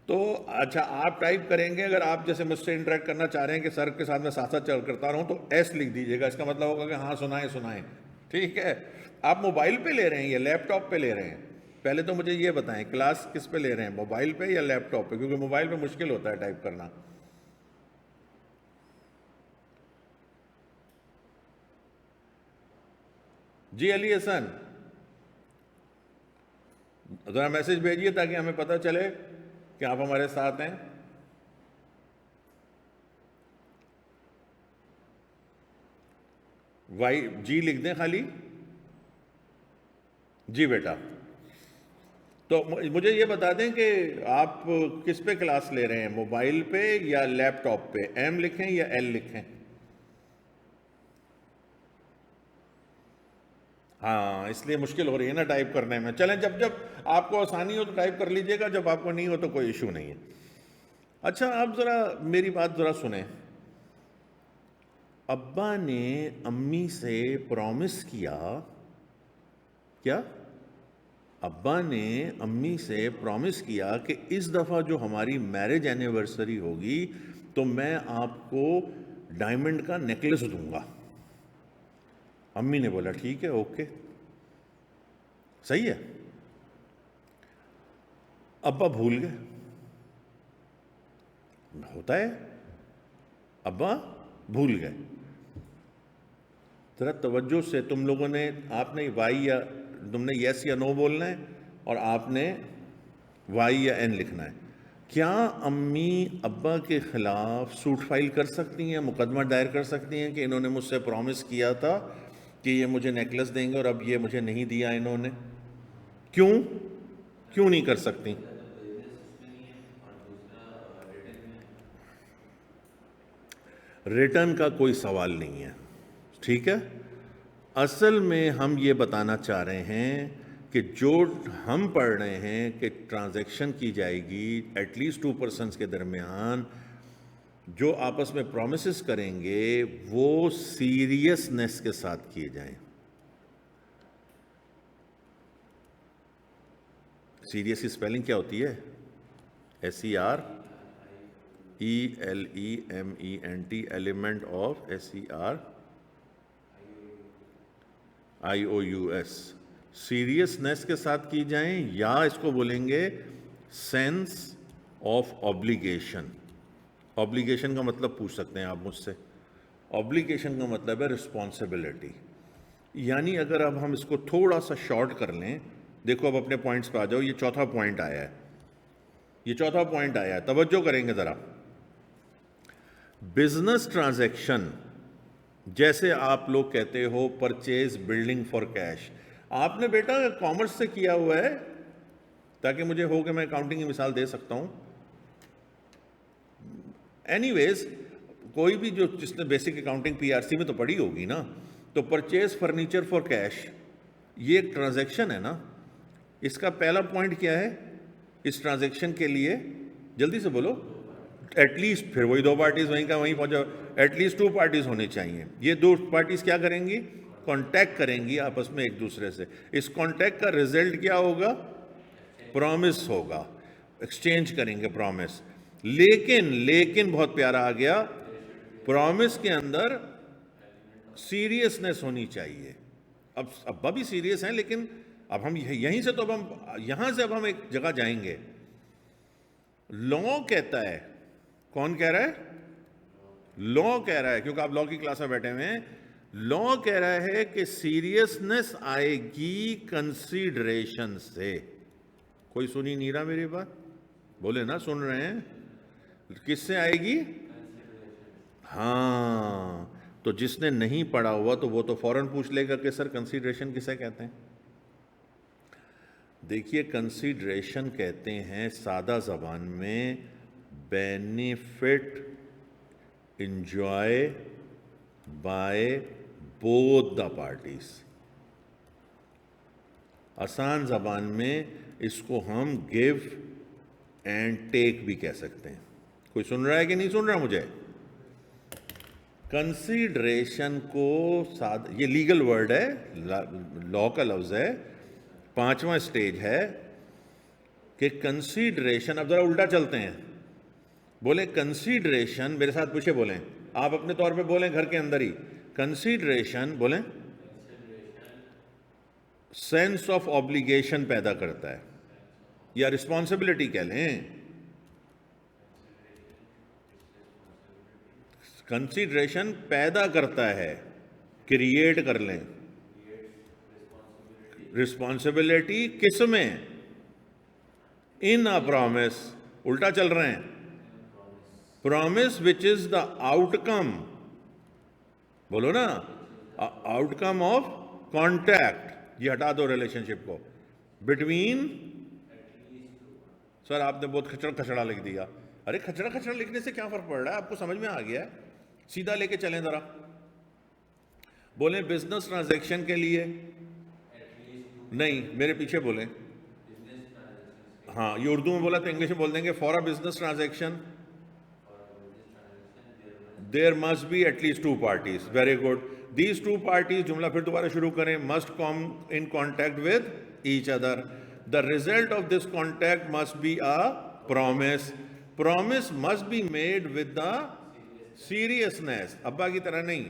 تو اچھا آپ ٹائپ کریں گے, اگر آپ جیسے مجھ سے انٹریکٹ کرنا چاہ رہے ہیں کہ سر کے ساتھ میں ساتھ ساتھ چل کرتا رہوں تو ایس لکھ دیجیے گا, اس کا مطلب ہوگا کہ ہاں سنائیں سنائیں. ٹھیک ہے, آپ موبائل پہ لے رہے ہیں یا لیپ ٹاپ پہ لے رہے ہیں؟ پہلے تو مجھے یہ بتائیں کلاس کس پہ لے رہے ہیں, موبائل پہ یا لیپ ٹاپ پہ؟ کیونکہ موبائل پہ مشکل ہوتا ہے ٹائپ کرنا. جی علی حسن, ذرا میسج بھیجیے تاکہ ہمیں پتہ چلے کہ آپ ہمارے ساتھ ہیں. وائی جی لکھ دیں خالی. جی بیٹا, تو مجھے یہ بتا دیں کہ آپ کس پہ کلاس لے رہے ہیں، موبائل پہ یا لیپ ٹاپ پہ؟ ایم لکھیں یا ایل لکھیں؟ ہاں، اس لیے مشکل ہو رہی ہے نا ٹائپ کرنے میں. چلیں، جب جب آپ کو آسانی ہو تو ٹائپ کر لیجئے گا، جب آپ کو نہیں ہو تو کوئی ایشو نہیں ہے. اچھا، آپ ذرا میری بات ذرا سنیں. ابا نے امی سے پرومس کیا، کیا؟ ابا نے امی سے پرومس کیا کہ اس دفعہ جو ہماری میرج اینیورسری ہوگی تو میں آپ کو ڈائمنڈ کا نیکلس دوں گا. امی نے بولا ٹھیک ہے، اوکے، صحیح ہے. ابا بھول گئے. ہوتا ہے، ابا بھول گئے. ذرا توجہ سے، تم لوگوں نے، آپ نے وائی یا تم نے یس یا نو بولنا ہے اور آپ نے وائی یا این لکھنا ہے. کیا امی ابا کے خلاف سوٹ فائل کر سکتی ہیں، مقدمہ دائر کر سکتی ہیں کہ انہوں نے مجھ سے پرومس کیا تھا کہ یہ مجھے نیکلس دیں گے اور اب یہ مجھے نہیں دیا انہوں نے؟ کیوں نہیں کر سکتی؟ ریٹرن کا کوئی سوال نہیں ہے، ٹھیک ہے. اصل میں ہم یہ بتانا چاہ رہے ہیں کہ جو ہم پڑھ رہے ہیں کہ ٹرانزیکشن کی جائے گی ایٹ لیسٹ 2 پرسنس کے درمیان، جو آپس میں پرومسز کریں گے وہ سیریسنس کے ساتھ کیے جائیں. سیریس کی سپیلنگ کیا ہوتی ہے؟ SERELEMENT، element of SERIOUS. Seriousness کے ساتھ کی جائیں، یا اس کو بولیں گے سینس آف obligation. obligation کا مطلب پوچھ سکتے ہیں آپ مجھ سے. obligation کا مطلب ہے رسپانسبلٹی. یعنی اگر اب ہم اس کو تھوڑا سا شارٹ کر لیں، دیکھو اب اپنے پوائنٹس پہ آ جاؤ. یہ چوتھا پوائنٹ آیا ہے، یہ چوتھا پوائنٹ آیا ہے، توجہ کریں گے ذرا. بزنس ٹرانزیکشن، جیسے آپ لوگ کہتے ہو پرچیز بلڈنگ فار کیش، آپ نے بیٹا کامرس سے کیا ہوا ہے تاکہ مجھے ہو کہ میں اکاؤنٹنگ کی مثال دے سکتا ہوں. اینی ویز، کوئی بھی جس نے بیسک اکاؤنٹنگ PRC میں تو پڑھی ہوگی نا، تو پرچیز فرنیچر فار کیش یہ ایک ٹرانزیکشن ہے نا. اس کا پہلا پوائنٹ کیا ہے اس ٹرانزیکشن کے لیے؟ جلدی سے بولو. ایٹ لیسٹ، پھر وہی 2 پارٹیز وہیں کا وہیں پہنچا، ایٹ لیسٹ 2 پارٹیز ہونے چاہیے. یہ 2 پارٹیز کیا کریں گی؟ کانٹیکٹ کریں گی آپس میں ایک دوسرے سے. اس کانٹیکٹ کا ریزلٹ کیا ہوگا؟ پرومس ہوگا، ایکسچینج کریں گے پرومس. لیکن بہت پیارا آ گیا، پرومس کے اندر سیریسنس ہونی چاہیے. اب ابا بھی سیریس ہیں، لیکن اب ہم یہیں سے تو اب ہم یہاں سے اب ہم ایک جگہ جائیں گے. لا کہتا ہے، کون کہہ رہا ہے؟ لا کہہ رہا ہے، کیونکہ آپ لا کی کلاس میں بیٹھے ہوئے ہیں. لا کہہ رہا ہے کہ سیریسنس آئے گی کنسیڈریشن سے. کوئی سنی نہیں رہا میری بات؟ بولے نا سن رہے ہیں. کس سے آئے گی؟ ہاں، تو جس نے نہیں پڑھا ہوا تو وہ تو فوراً پوچھ لے گا کہ سر کنسیڈریشن کسے کہتے ہیں؟ دیکھیے، کنسیڈریشن کہتے ہیں سادہ زبان میں benefit enjoy by both the parties. آسان زبان میں اس کو ہم گیو اینڈ ٹیک بھی کہہ سکتے ہیں. کوئی سن رہا ہے کہ نہیں سن رہا مجھے؟ کنسیڈریشن کو یہ لیگل ورڈ ہے، لا کا لفظ ہے، 5واں سٹیج ہے کہ کنسیڈریشن. اب ذرا الٹا چلتے ہیں، بولیں کنسیڈریشن، میرے ساتھ پوچھے، بولیں آپ اپنے طور پہ بولیں گھر کے اندر ہی. کنسیڈریشن بولیں سینس آف آبلیگیشن پیدا کرتا ہے، یا رسپانسبلٹی کہہ لیں. کنسیڈریشن پیدا کرتا ہے، کریٹ کر لیں. رسپانسبلٹی کس میں؟ ان اے پرومس. الٹا چل رہے ہیں. Promise which is the out کم، بولو نا، آؤٹ کم آف کانٹیکٹ. یہ ہٹا دو ریلیشن شپ کو، بٹوین سر آپ نے بہت کھچڑا کھچڑا لکھ دیا. ارے کھچڑا کھچڑا لکھنے سے کیا فرق پڑ رہا ہے؟ آپ کو سمجھ میں آ گیا ہے؟ سیدھا لے کے چلیں ذرا. بولیں بزنس ٹرانزیکشن کے لیے نہیں، میرے پیچھے بولیں. ہاں یہ اردو میں بولا تو انگلش میں بول دیں گے. For a business transaction there must be at least 2 parties. Very good. These 2 parties، جملہ پھر دوبارہ شروع کریں. Must come in contact with each other. The result of this contact must be a promise. Promise must be made with the seriousness. ابا کی طرح نہیں.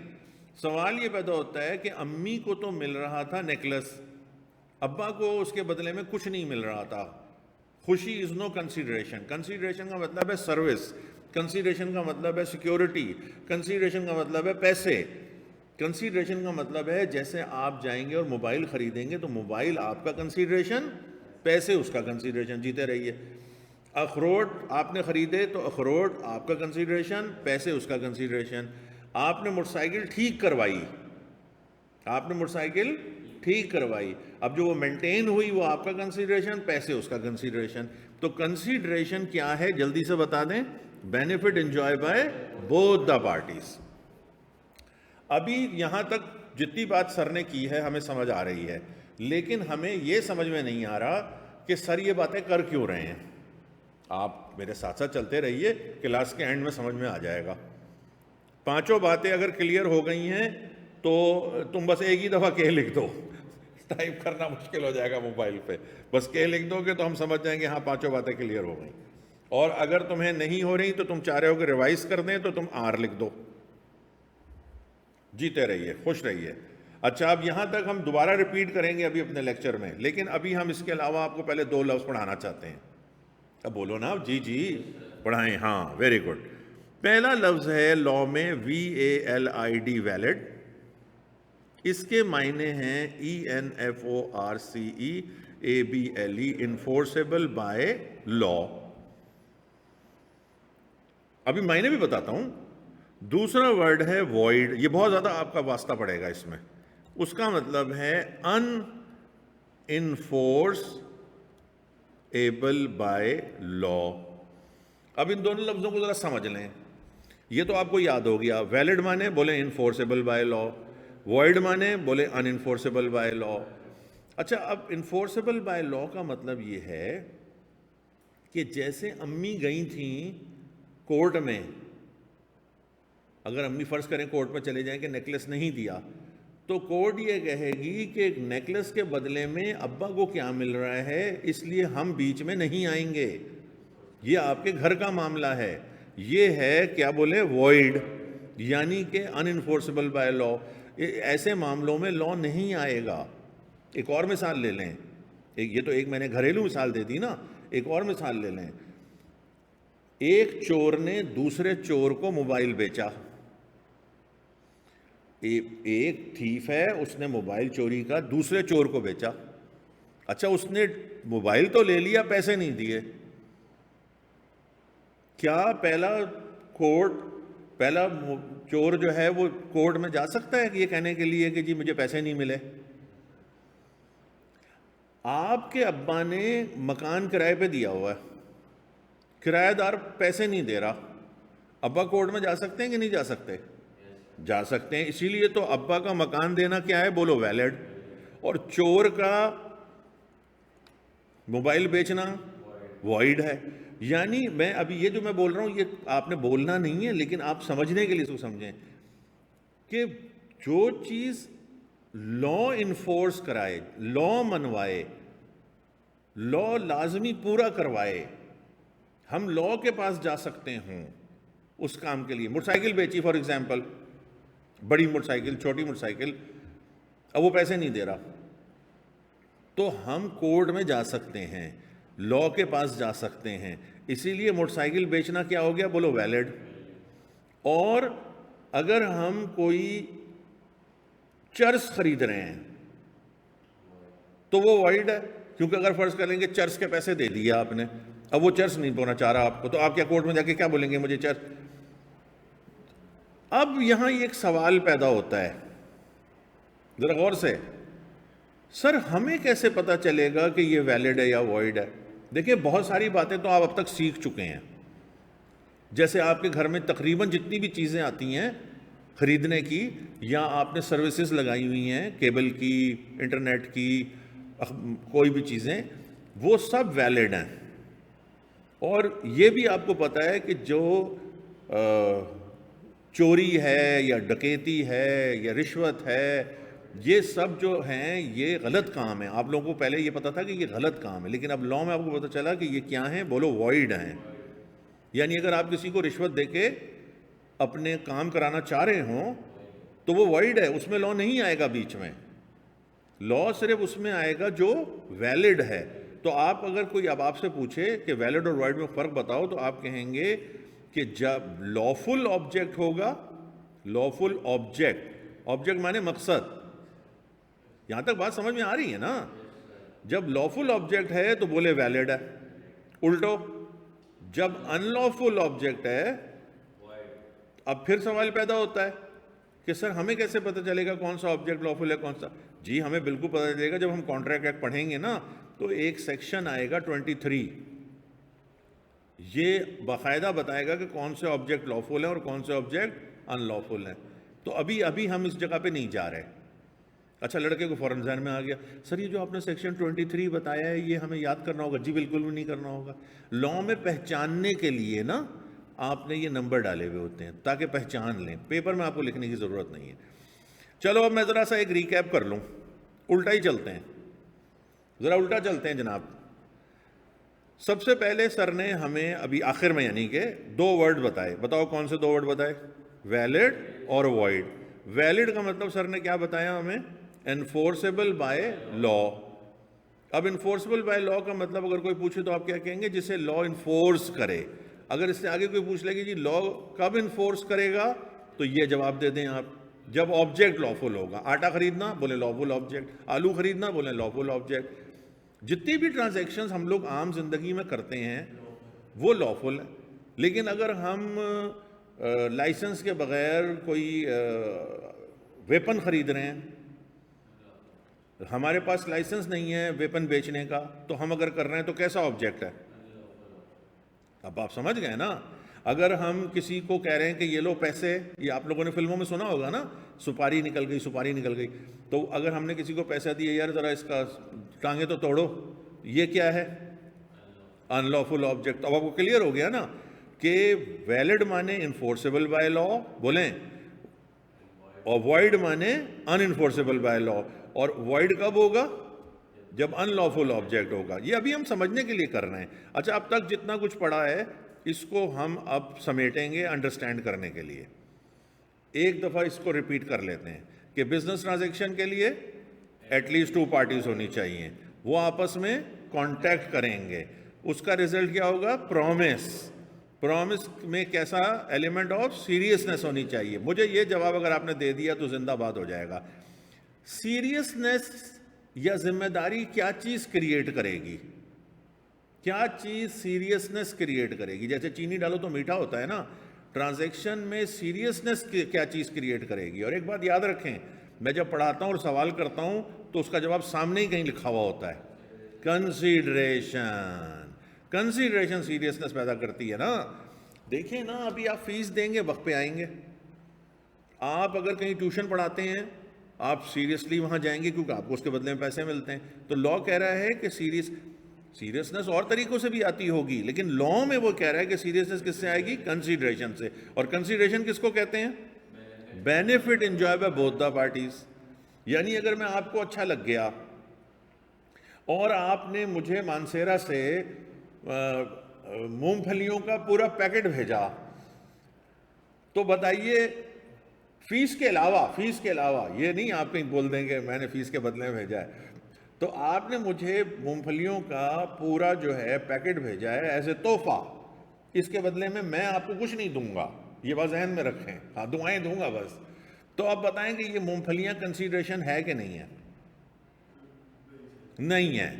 سوال یہ پیدا ہوتا ہے کہ امی کو تو مل رہا تھا نیکلس، ابا کو اس کے بدلے میں کچھ نہیں مل رہا تھا. خوشی از نو کنسیڈریشن. کنسیڈریشن کا مطلب ہے سروس، کنسیڈریشن کا مطلب ہے سیکیورٹی، کنسیڈریشن کا مطلب ہے پیسے. کنسیڈریشن کا مطلب ہے جیسے آپ جائیں گے اور موبائل خریدیں گے تو موبائل آپ کا کنسیڈریشن، پیسے اس کا کنسیڈریشن. جیتے رہیے. اخروٹ آپ نے خریدے تو اخروٹ آپ کا کنسیڈریشن، پیسے اس کا کنسیڈریشن. آپ نے موٹر سائیکل ٹھیک کروائی، آپ نے موٹر سائیکل ٹھیک کروائی، اب جو وہ مینٹین ہوئی وہ آپ کا کنسیڈریشن، پیسے اس کا کنسیڈریشن. تو کنسیڈریشن کیا ہے جلدی سے بتا دیں؟ Benefit enjoy by both the parties. ابھی یہاں تک جتنی بات سر نے کی ہے ہمیں سمجھ آ رہی ہے، لیکن ہمیں یہ سمجھ میں نہیں آ رہا کہ سر یہ باتیں کر کیوں رہے ہیں. آپ میرے ساتھ ساتھ چلتے رہیے، کلاس کے اینڈ میں سمجھ میں آ جائے گا. 5 باتیں اگر کلیئر ہو گئی ہیں تو تم بس ایک ہی دفعہ کہ لکھ دو. ٹائپ کرنا مشکل ہو جائے گا موبائل پہ. بس کہ لکھ دو گے تو ہم سمجھ جائیں گے ہاں 5 باتیں کلیئر ہو گئیں. اور اگر تمہیں نہیں ہو رہی تو تم چاہ رہے ہو کہ ریوائز کر دیں تو تم آر لکھ دو. جیتے رہیے، خوش رہیے. اچھا اب یہاں تک ہم دوبارہ ریپیٹ کریں گے ابھی اپنے لیکچر میں، لیکن ابھی ہم اس کے علاوہ آپ کو پہلے 2 لفظ پڑھانا چاہتے ہیں. اب بولو نا. جی جی پڑھائیں. ہاں ویری گڈ. پہلا لفظ ہے لا میں VALID ویلڈ. اس کے معنی ہیں ENFORCEABLE انفورسیبل بائی لا. ابھی معنی بھی بتاتا ہوں. دوسرا ورڈ ہے void. یہ بہت زیادہ آپ کا واسطہ پڑے گا اس میں. اس کا مطلب ہے ان انفورسیبل بائی لا. اب ان دونوں لفظوں کو ذرا سمجھ لیں. یہ تو آپ کو یاد ہو گیا. ویلڈ مانے بولے انفورسیبل بائی لا، وائڈ مانے بولے ان انفورسیبل بائی لا. اچھا اب انفورسیبل بائی لا کا مطلب یہ ہے کہ جیسے امی گئی تھیں کورٹ میں، اگر امی فرض کریں کورٹ میں چلے جائیں کہ نیکلس نہیں دیا تو کورٹ یہ کہے گی کہ نیکلس کے بدلے میں ابا کو کیا مل رہا ہے، اس لیے ہم بیچ میں نہیں آئیں گے، یہ آپ کے گھر کا معاملہ ہے. یہ ہے کیا بولے وائڈ، یعنی کہ ان انفورسیبل بائی لا. ایسے معاملوں میں لا نہیں آئے گا. ایک اور مثال لے لیں. یہ تو ایک میں نے گھریلو مثال دے دی نا. ایک اور مثال لے لیں. ایک چور نے دوسرے چور کو موبائل بیچا. ایک تھیف ہے، اس نے موبائل چوری کا دوسرے چور کو بیچا. اچھا اس نے موبائل تو لے لیا، پیسے نہیں دیے. کیا پہلا چور جو ہے وہ کورٹ میں جا سکتا ہے یہ کہنے کے لیے کہ جی مجھے پیسے نہیں ملے؟ آپ کے ابا نے مکان کرائے پہ دیا ہوا ہے، کرایہ دار پیسے نہیں دے رہا، ابا کورٹ میں جا سکتے ہیں کہ نہیں جا سکتے؟ جا سکتے ہیں. اسی لیے تو ابا کا مکان دینا کیا ہے؟ بولو ویلڈ. اور چور کا موبائل بیچنا وائڈ ہے. یعنی میں ابھی یہ جو میں بول رہا ہوں یہ آپ نے بولنا نہیں ہے، لیکن آپ سمجھنے کے لیے اس کو سمجھیں کہ جو چیز لا انفورس کرائے، لا منوائے، لا لازمی پورا کروائے، ہم لا کے پاس جا سکتے ہوں اس کام کے لیے. موٹر سائیکل بیچی فار ایگزامپل، بڑی موٹر سائیکل، چھوٹی موٹر سائیکل، اب وہ پیسے نہیں دے رہا تو ہم کورٹ میں جا سکتے ہیں، لا کے پاس جا سکتے ہیں. اسی لیے موٹر سائیکل بیچنا کیا ہو گیا؟ بولو ویلڈ. اور اگر ہم کوئی چرس خرید رہے ہیں تو وہ وائڈ ہے، کیونکہ اگر فرض کر لیں گے چرس کے پیسے دے دیے آپ نے، اب وہ چرس نہیں پونا چاہ رہا آپ کو، تو آپ کیا کورٹ میں جا کے کیا بولیں گے؟ مجھے چرس. اب یہاں ایک سوال پیدا ہوتا ہے، ذرا غور سے. سر ہمیں کیسے پتا چلے گا کہ یہ ویلڈ ہے یا وائڈ ہے؟ دیکھیں بہت ساری باتیں تو آپ اب تک سیکھ چکے ہیں، جیسے آپ کے گھر میں تقریباً جتنی بھی چیزیں آتی ہیں خریدنے کی، یا آپ نے سروسز لگائی ہوئی ہیں کیبل کی، انٹرنیٹ کی، کوئی بھی چیزیں، وہ سب ویلڈ ہیں. اور یہ بھی آپ کو پتہ ہے کہ جو چوری ہے یا ڈکیتی ہے یا رشوت ہے، یہ سب جو ہیں یہ غلط کام ہے. آپ لوگوں کو پہلے یہ پتا تھا کہ یہ غلط کام ہے، لیکن اب لاء میں آپ کو پتہ چلا کہ یہ کیا ہیں، بولو وائڈ ہیں. یعنی اگر آپ کسی کو رشوت دے کے اپنے کام کرانا چاہ رہے ہوں تو وہ وائڈ ہے، اس میں لاء نہیں آئے گا بیچ میں. لاء صرف اس میں آئے گا جو ویلڈ ہے. تو آپ اگر کوئی اب آپ سے پوچھے کہ ویلڈ اور وائڈ میں فرق بتاؤ، تو آپ کہیں گے کہ جب لافل آبجیکٹ ہوگا، لافل آبجیکٹ مانے مقصد. یہاں تک بات سمجھ میں آ رہی ہے نا؟ جب لافل آبجیکٹ ہے تو بولے ویلڈ ہے. الٹو جب ان لافل آبجیکٹ ہے، اب پھر سوال پیدا ہوتا ہے کہ سر ہمیں کیسے پتہ چلے گا کون سا آبجیکٹ لافل ہے کون سا؟ جی ہمیں بالکل پتہ چلے گا جب ہم کانٹریکٹ ایکٹ پڑھیں گے نا، تو ایک سیکشن آئے گا 23، یہ باقاعدہ بتائے گا کہ کون سے آبجیکٹ لافل ہیں اور کون سے آبجیکٹ ان لافل ہیں. تو ابھی ہم اس جگہ پہ نہیں جا رہے. اچھا لڑکے کو فوراً ذہن میں آ گیا، سر یہ جو آپ نے سیکشن 23 بتایا ہے یہ ہمیں یاد کرنا ہوگا. جی بالکل بھی نہیں کرنا ہوگا. لاء میں پہچاننے کے لیے نا آپ نے یہ نمبر ڈالے ہوئے ہوتے ہیں تاکہ پہچان لیں. پیپر میں آپ کو لکھنے کی ضرورت نہیں ہے. چلو اب میں ذرا سا ایک ریکیپ کر لوں، الٹا ہی چلتے ہیں، ذرا الٹا چلتے ہیں جناب. سب سے پہلے سر نے ہمیں ابھی آخر میں یعنی کہ 2 ورڈ بتائے. بتاؤ کون سے 2 ورڈ بتائے؟ ویلڈ اور وائڈ. ویلڈ کا مطلب سر نے کیا بتایا ہمیں؟ انفورسیبل بائی لاء. اب انفورسیبل بائی لاء کا مطلب اگر کوئی پوچھے تو آپ کیا کہیں گے؟ جسے لاء انفورس کرے. اگر اس سے آگے کوئی پوچھ لے گی جی لاء کب انفورس کرے گا، تو یہ جواب دے دیں آپ، جب آبجیکٹ لافل ہوگا. آٹا خریدنا بولے لافل آبجیکٹ، آلو خریدنا بولے لافل آبجیکٹ. جتنی بھی ٹرانزیکشنز ہم لوگ عام زندگی میں کرتے ہیں وہ لافل ہیں. لیکن اگر ہم لائسنس کے بغیر کوئی ویپن خرید رہے ہیں، ہمارے پاس لائسنس نہیں ہے ویپن بیچنے کا، تو ہم اگر کر رہے ہیں تو کیسا آبجیکٹ ہے؟ اب آپ سمجھ گئے نا. اگر ہم کسی کو کہہ رہے ہیں کہ یہ لو پیسے، یہ آپ لوگوں نے فلموں میں سنا ہوگا نا، سپاری نکل گئی، تو اگر ہم نے کسی کو پیسہ دیے، یار ذرا اس کا ٹانگیں تو توڑو، یہ کیا ہے؟ ان لافل آبجیکٹ. اب آپ کو کلیئر ہو گیا نا کہ ویلڈ مانے انفورسیبل بائی لاء بولیں، اور وائڈ مانے ان انفورسیبل بائی لاء. اور وائڈ کب ہوگا؟ جب ان لافل آبجیکٹ ہوگا. یہ ابھی ہم سمجھنے کے لیے کر رہے ہیں. اچھا اب تک جتنا کچھ پڑھا ہے اس کو ہم اب سمیٹیں گے انڈرسٹینڈ کرنے کے لیے. ایک دفعہ اس کو ریپیٹ کر لیتے ہیں کہ بزنس ٹرانزیکشن کے لیے ایٹ لیسٹ 2 پارٹیز ہونی چاہیے، وہ آپس میں کانٹیکٹ کریں گے. اس کا ریزلٹ کیا ہوگا؟ پرومس میں کیسا ایلیمنٹ آف سیریسنس ہونی چاہیے. مجھے یہ جواب اگر آپ نے دے دیا تو زندہ باد ہو جائے گا. سیریسنس یا ذمہ داری کیا چیز کریٹ کرے گی؟ کیا چیز سیریسنس کریٹ کرے گی؟ جیسے چینی ڈالو تو میٹھا ہوتا ہے نا، ٹرانزیکشن میں سیریسنس کیا چیز کریٹ کرے گی؟ اور ایک بات یاد رکھیں، میں جب پڑھاتا ہوں اور سوال کرتا ہوں تو اس کا جواب سامنے ہی کہیں لکھا ہوا ہوتا ہے. کنسیڈریشن سیریسنس پیدا کرتی ہے نا. دیکھیں نا ابھی آپ فیس دیں گے وقت پہ آئیں گے. آپ اگر کہیں ٹیوشن پڑھاتے ہیں آپ سیریسلی وہاں جائیں گے کیونکہ آپ کو اس کے بدلے میں پیسے ملتے ہیں. تو لاء کہہ رہا ہے کہ سیریسنس اور طریقوں سے بھی آتی ہوگی، لیکن لاء میں وہ کہہ رہا ہے کہ سیریسنس کس سے آئے گی؟ کنسیڈریشن سے. اور کنسیڈریشن کس کو کہتے ہیں؟ Benefit enjoy by both the parties. یعنی اگر میں آپ کو اچھا لگ گیا اور آپ نے مجھے مانسیرا سے مونگ پھلیوں کا پورا پیکٹ بھیجا، تو بتائیے فیس کے علاوہ یہ نہیں آپ کہیں بول دیں گے میں نے فیس کے بدلے میں بھیجا ہے، تو آپ نے مجھے مونگ پھلیوں کا پورا جو ہے پیکٹ بھیجا ہے ایز اے تحفہ، اس کے بدلے میں آپ کو کچھ نہیں دوں گا. یہ بات ذہن میں رکھیں. ہاں دعائیں دوں گا بس. تو آپ بتائیں کہ یہ مونگ پھلیاں کنسیڈریشن ہے کہ نہیں ہے؟ نہیں ہے،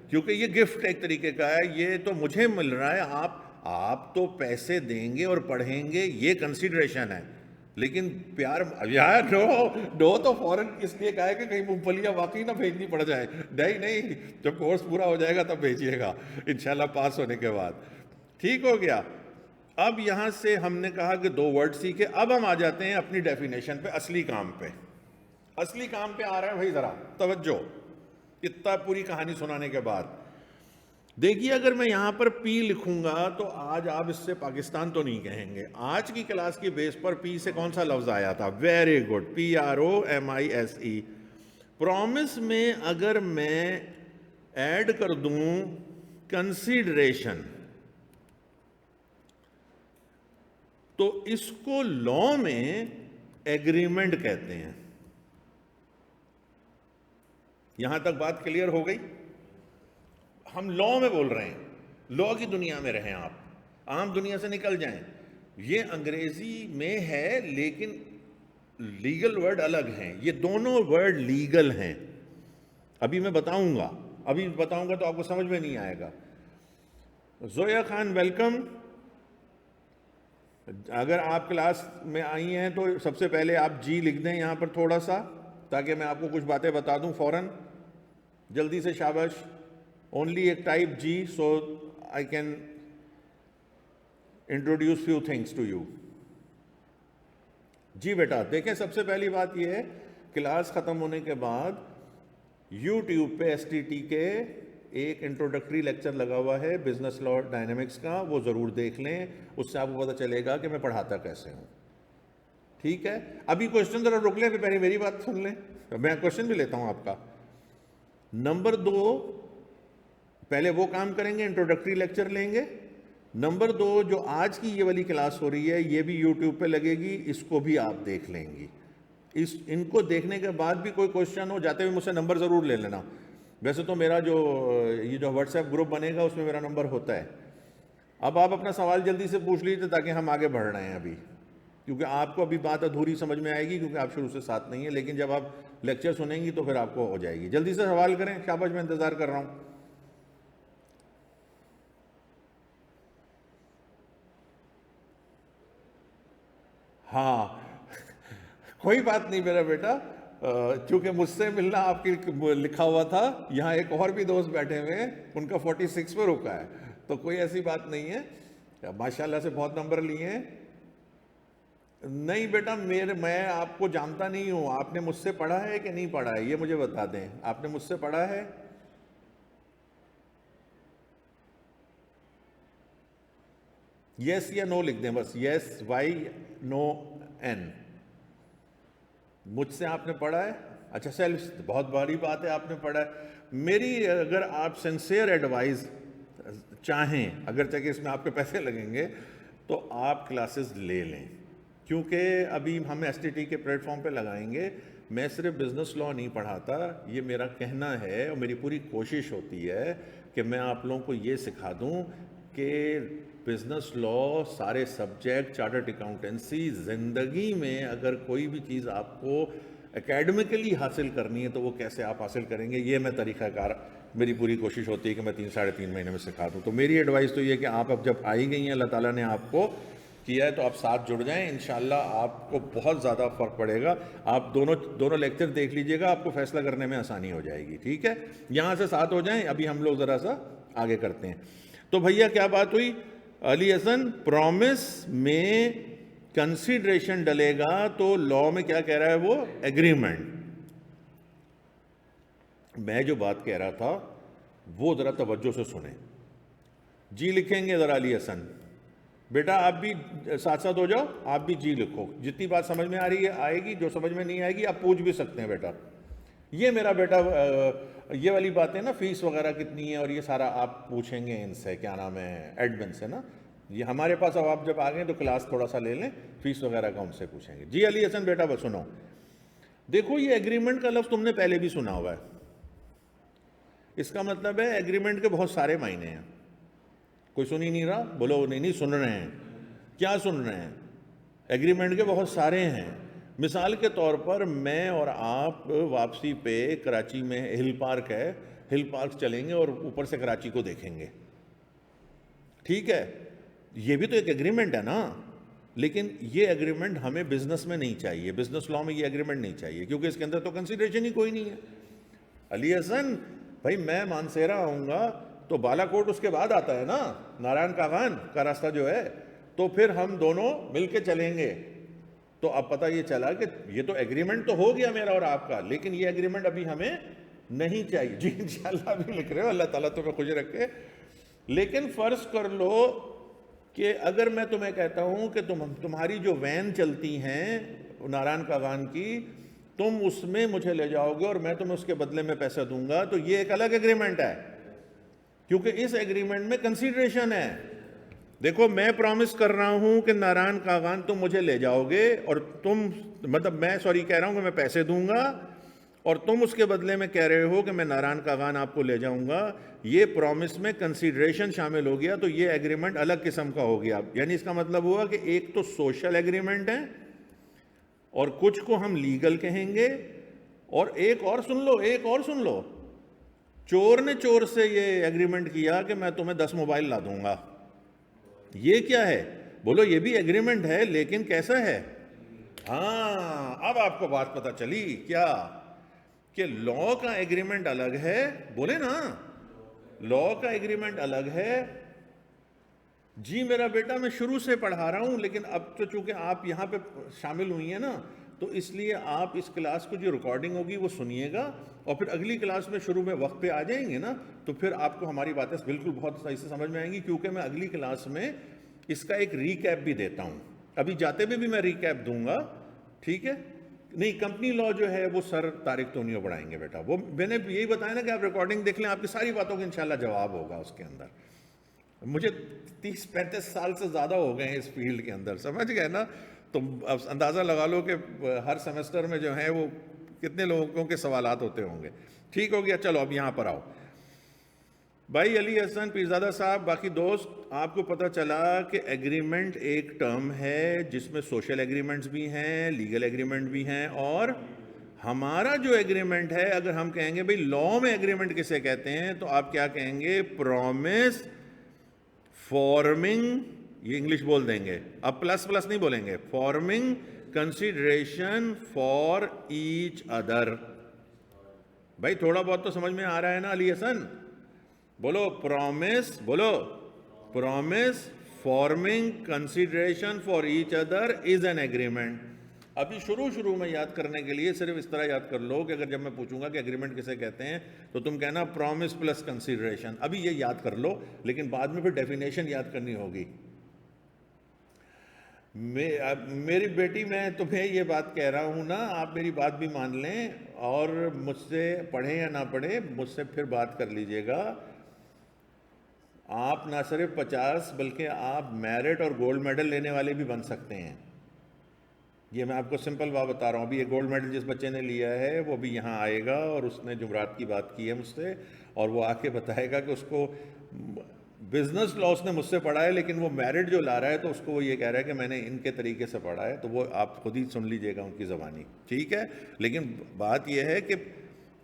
کیونکہ یہ گفٹ ایک طریقے کا ہے. یہ تو مجھے مل رہا ہے، آپ تو پیسے دیں گے اور پڑھیں گے، یہ کنسیڈریشن ہے. لیکن پیار یار نو تو فوراً اس لیے کہا ہے کہ کہیں مونگ پھلیاں واقعی نہ بھیجنی پڑ جائے. نہیں, جب کورس پورا ہو جائے گا تب بھیجیے گا انشاءاللہ پاس ہونے کے بعد. ٹھیک ہو گیا. اب یہاں سے ہم نے کہا کہ 2 ورڈ سیکھے. اب ہم آ جاتے ہیں اپنی ڈیفینیشن پہ, اصلی کام پہ. اصلی کام پہ آ رہا ہے بھائی, ذرا توجہ. اتنا پوری کہانی سنانے کے بعد دیکھیے, اگر میں یہاں پر پی لکھوں گا تو آج آپ اس سے پاکستان تو نہیں کہیں گے. آج کی کلاس کی بیس پر پی سے کون سا لفظ آیا تھا؟ Very good, PROMISE. پرومس میں اگر میں ایڈ کر دوں کنسیڈریشن, تو اس کو لا میں ایگریمنٹ کہتے ہیں. یہاں تک بات کلیئر ہو گئی؟ ہم لا میں بول رہے ہیں, لا کی دنیا میں رہیں آپ, عام دنیا سے نکل جائیں. یہ انگریزی میں ہے لیکن لیگل ورڈ الگ ہیں. یہ دونوں ورڈ لیگل ہیں. ابھی میں بتاؤں گا تو آپ کو سمجھ میں نہیں آئے گا. زویا خان ویلکم. اگر آپ کلاس میں آئی ہیں تو سب سے پہلے آپ جی لکھ دیں یہاں پر تھوڑا سا, تاکہ میں آپ کو کچھ باتیں بتا دوں فوراً. جلدی سے شاباش. Only a type G, so I can introduce few things to you. جی بیٹا, دیکھیں سب سے پہلی بات یہ ہے, کلاس ختم ہونے کے بعد یوٹیوب پہ STT کے ایک انٹروڈکٹری لیکچر لگا ہوا ہے بزنس لا ڈائنامکس کا, وہ ضرور دیکھ لیں. اس سے آپ کو پتہ چلے گا کہ میں پڑھاتا کیسے ہوں. ٹھیک ہے, ابھی کوشچن ذرا رک لیں, پہلے میری بات سن لیں. میں کوشچن بھی لیتا ہوں آپ کا. نمبر 2, پہلے وہ کام کریں گے, انٹروڈکٹری لیکچر لیں گے. نمبر 2, جو آج کی یہ والی کلاس ہو رہی ہے یہ بھی یوٹیوب پہ لگے گی, اس کو بھی آپ دیکھ لیں گی. ان کو دیکھنے کے بعد بھی کوئی کوشچن ہو, جاتے ہوئے مجھ سے نمبر ضرور لے لینا. ویسے تو میرا یہ جو واٹس ایپ گروپ بنے گا اس میں میرا نمبر ہوتا ہے. اب آپ اپنا سوال جلدی سے پوچھ لیجیے تاکہ ہم آگے بڑھ رہے ہیں ابھی, کیونکہ آپ کو ابھی بات ادھوری سمجھ میں آئے گی کیونکہ آپ شروع سے ساتھ نہیں ہیں. لیکن جب آپ لیکچر سنیں گی تو پھر آپ کو ہو جائے گی. جلدی سے سوال کریں. شاباش, میں انتظار کر رہا ہوں. ہاں, کوئی بات نہیں میرا بیٹا, چونکہ مجھ سے ملنا آپ کی لکھا ہوا تھا. یہاں ایک اور بھی دوست بیٹھے ہوئے ہیں, ان کا 46 پہ رکا ہے, تو کوئی ایسی بات نہیں ہے. ماشاءاللہ سے بہت نمبر لیے ہیں. نہیں بیٹا, میں آپ کو جانتا نہیں ہوں. آپ نے مجھ سے پڑھا ہے کہ نہیں پڑھا ہے یہ مجھے بتا دیں. آپ نے مجھ سے پڑھا ہے؟ یس یا نو لکھ دیں بس. Yes Y, no N. مجھ سے آپ نے پڑھا ہے؟ اچھا سیلف, بہت بڑی بات ہے, آپ نے پڑھا ہے. میری اگر آپ سنسیئر ایڈوائز چاہیں, اگرچہ کہ اس میں آپ کے پیسے لگیں گے, تو آپ کلاسز لے لیں. کیونکہ ابھی ہم STT کے پلیٹ فارم پہ لگائیں گے. میں صرف بزنس لا نہیں پڑھاتا, یہ میرا کہنا ہے اور میری پوری کوشش ہوتی ہے کہ میں آپ لوگوں کو یہ سکھا دوں کہ بزنس لا, سارے سبجیکٹ, چارٹرڈ اکاؤنٹنسی, زندگی میں اگر کوئی بھی چیز آپ کو اکیڈمکلی حاصل کرنی ہے تو وہ کیسے آپ حاصل کریں گے, یہ میں طریقہ کار, میری پوری کوشش ہوتی ہے کہ میں 3-3.5 مہینے میں سکھا دوں. تو میری ایڈوائز تو یہ کہ آپ اب جب آئی گئی ہیں, اللہ تعالیٰ نے آپ کو کیا ہے, تو آپ ساتھ جڑ جائیں. انشاءاللہ آپ کو بہت زیادہ فرق پڑے گا. آپ دونوں لیکچر دیکھ لیجئے گا, آپ کو فیصلہ کرنے میں آسانی ہو جائے گی. ٹھیک ہے, یہاں سے ساتھ ہو جائیں. ابھی ہم لوگ ذرا سا آگے کرتے ہیں. تو بھیا کیا بات ہوئی؟ علی حسن, پرومس میں کنسیڈریشن ڈلے گا تو لا میں کیا کہہ رہا ہے وہ؟ ایگریمنٹ. میں جو بات کہہ رہا تھا وہ ذرا توجہ سے سنیں. جی لکھیں گے ذرا علی حسن. بیٹا آپ بھی ساتھ ساتھ ہو جاؤ, آپ بھی جی لکھو. جتنی بات سمجھ میں آ رہی ہے آئے گی, جو سمجھ میں نہیں آئے گی آپ پوچھ بھی سکتے ہیں بیٹا. یہ میرا بیٹا یہ والی باتیں نا, فیس وغیرہ کتنی ہے اور یہ سارا آپ پوچھیں گے ان سے, کیا نام ہے, ایڈمن سے نا. یہ ہمارے پاس اب آپ جب آ گئے تو کلاس تھوڑا سا لے لیں, فیس وغیرہ کا ان سے پوچھیں گے. جی علی حسن بیٹا بس سنو. دیکھو یہ ایگریمنٹ کا لفظ تم نے پہلے بھی سنا ہوا ہے. اس کا مطلب ہے ایگریمنٹ کے بہت سارے معنی ہیں. کوئی سن ہی نہیں رہا؟ بولو نہیں سن رہے ہیں. کیا سن رہے ہیں؟ ایگریمنٹ کے بہت سارے ہیں. مثال کے طور پر میں اور آپ واپسی پہ کراچی میں ہل پارک ہے, ہل پارک چلیں گے اور اوپر سے کراچی کو دیکھیں گے. ٹھیک ہے, یہ بھی تو ایک ایگریمنٹ ہے نا. لیکن یہ ایگریمنٹ ہمیں بزنس میں نہیں چاہیے, بزنس لاء میں یہ ایگریمنٹ نہیں چاہیے, کیونکہ اس کے اندر تو کنسیڈریشن ہی کوئی نہیں ہے. علی حسن بھائی میں مانسیرا آؤں گا تو بالا کوٹ اس کے بعد آتا ہے نا, نارائن کاغان کا راستہ جو ہے, تو پھر ہم دونوں مل کے چلیں گے. تو اب پتہ یہ چلا کہ یہ تو ایگریمنٹ تو ہو گیا میرا اور آپ کا, لیکن یہ ایگریمنٹ ابھی ہمیں نہیں چاہیے. جی انشاءاللہ بھی لکھ رہے ہو, اللہ تعالیٰ تمہیں خوش رکھے. لیکن فرض کر لو کہ اگر میں تمہیں کہتا ہوں کہ تمہاری جو وین چلتی ہیں نارائن کاغان کی, تم اس میں مجھے لے جاؤ گے اور میں تمہیں اس کے بدلے میں پیسہ دوں گا, تو یہ ایک الگ ایگریمنٹ ہے, کیونکہ اس ایگریمنٹ میں کنسیڈریشن ہے. دیکھو میں پرومس کر رہا ہوں کہ نارائن کاغان تم مجھے لے جاؤ گے, اور تم مطلب میں کہہ رہا ہوں کہ میں پیسے دوں گا اور تم اس کے بدلے میں کہہ رہے ہو کہ میں نارائن کاغان آپ کو لے جاؤں گا. یہ پرومس میں کنسیڈریشن شامل ہو گیا, تو یہ ایگریمنٹ الگ قسم کا ہو گیا. یعنی اس کا مطلب ہوا کہ ایک تو سوشل ایگریمنٹ ہے اور کچھ کو ہم لیگل کہیں گے, اور ایک اور سن لو, چور نے چور سے یہ ایگریمنٹ کیا کہ میں تمہیں 10 موبائل لا دوں گا. یہ کیا ہے؟ بولو یہ بھی ایگریمنٹ ہے, لیکن کیسا ہے؟ ہاں اب آپ کو بات پتہ چلی کیا کہ لاء کا ایگریمنٹ الگ ہے. بولے نا, لاء کا ایگریمنٹ الگ ہے. جی میرا بیٹا میں شروع سے پڑھا رہا ہوں, لیکن اب تو چونکہ آپ یہاں پہ شامل ہوئی ہیں نا, تو اس لیے آپ اس کلاس کو جو ریکارڈنگ ہوگی وہ سنیے گا, اور پھر اگلی کلاس میں شروع میں وقت پہ آ جائیں گے نا, تو پھر آپ کو ہماری باتیں بالکل بہت صحیح سے سمجھ میں آئیں گی, کیونکہ میں اگلی کلاس میں اس کا ایک ریکیپ بھی دیتا ہوں. ابھی جاتے بھی میں ریکیپ دوں گا, ٹھیک ہے؟ نہیں, کمپنی لاء جو ہے وہ سر طارق تونیو پڑھائیں گے بیٹا. وہ میں نے یہی بتایا نا کہ آپ ریکارڈنگ دیکھ لیں, آپ کی ساری باتوں کا انشاءاللہ جواب ہوگا اس کے اندر. مجھے 30-35 سال سے زیادہ ہو گئے ہیں اس فیلڈ کے اندر, سمجھ گئے نا. تو اب اندازہ لگا لو کہ ہر سیمسٹر میں جو ہیں وہ کتنے لوگوں کے سوالات ہوتے ہوں گے. ٹھیک ہو گیا, چلو اب یہاں پر آؤ. بھائی علی حسن پیرزادہ صاحب, باقی دوست, آپ کو پتہ چلا کہ ایگریمنٹ ایک ٹرم ہے جس میں سوشل ایگریمنٹس بھی ہیں, لیگل ایگریمنٹ بھی ہیں, اور ہمارا جو ایگریمنٹ ہے, اگر ہم کہیں گے بھئی لاء میں ایگریمنٹ کسے کہتے ہیں, تو آپ کیا کہیں گے؟ پرومس فارمنگ, یہ انگلش بول دیں گے, اب پلس نہیں بولیں گے, farming consideration for each other. بھائی تھوڑا بہت تو سمجھ میں آ رہا ہے نا علی حسن؟ بولو پرومس, بولو promise farming consideration for each other is an agreement. ابھی شروع میں یاد کرنے کے لیے صرف اس طرح یاد کر لو کہ اگر جب میں پوچھوں گا کہ ایگریمنٹ کسے کہتے ہیں, تو تم کہنا پرومس پلس کنسیڈریشن. ابھی یہ یاد کر لو, لیکن بعد میں پھر ڈیفینیشن یاد کرنی ہوگی. میری بیٹی, میں تمہیں یہ بات کہہ رہا ہوں نا, آپ میری بات بھی مان لیں, اور مجھ سے پڑھیں یا نہ پڑھیں, مجھ سے پھر بات کر لیجئے گا. آپ نہ صرف 50 بلکہ آپ میرٹ اور گولڈ میڈل لینے والے بھی بن سکتے ہیں. یہ میں آپ کو سمپل بات بتا رہا ہوں. ابھی یہ گولڈ میڈل جس بچے نے لیا ہے وہ بھی یہاں آئے گا, اور اس نے جمعرات کی بات کی ہے مجھ سے, اور وہ آ کے بتائے گا کہ اس کو بزنس لاء اس نے مجھ سے پڑھا ہے, لیکن وہ میرٹ جو لا رہا ہے تو اس کو وہ یہ کہہ رہا ہے کہ میں نے ان کے طریقے سے پڑھا ہے. تو وہ آپ خود ہی سن لیجئے گا ان کی زبانی, ٹھیک ہے؟ لیکن بات یہ ہے کہ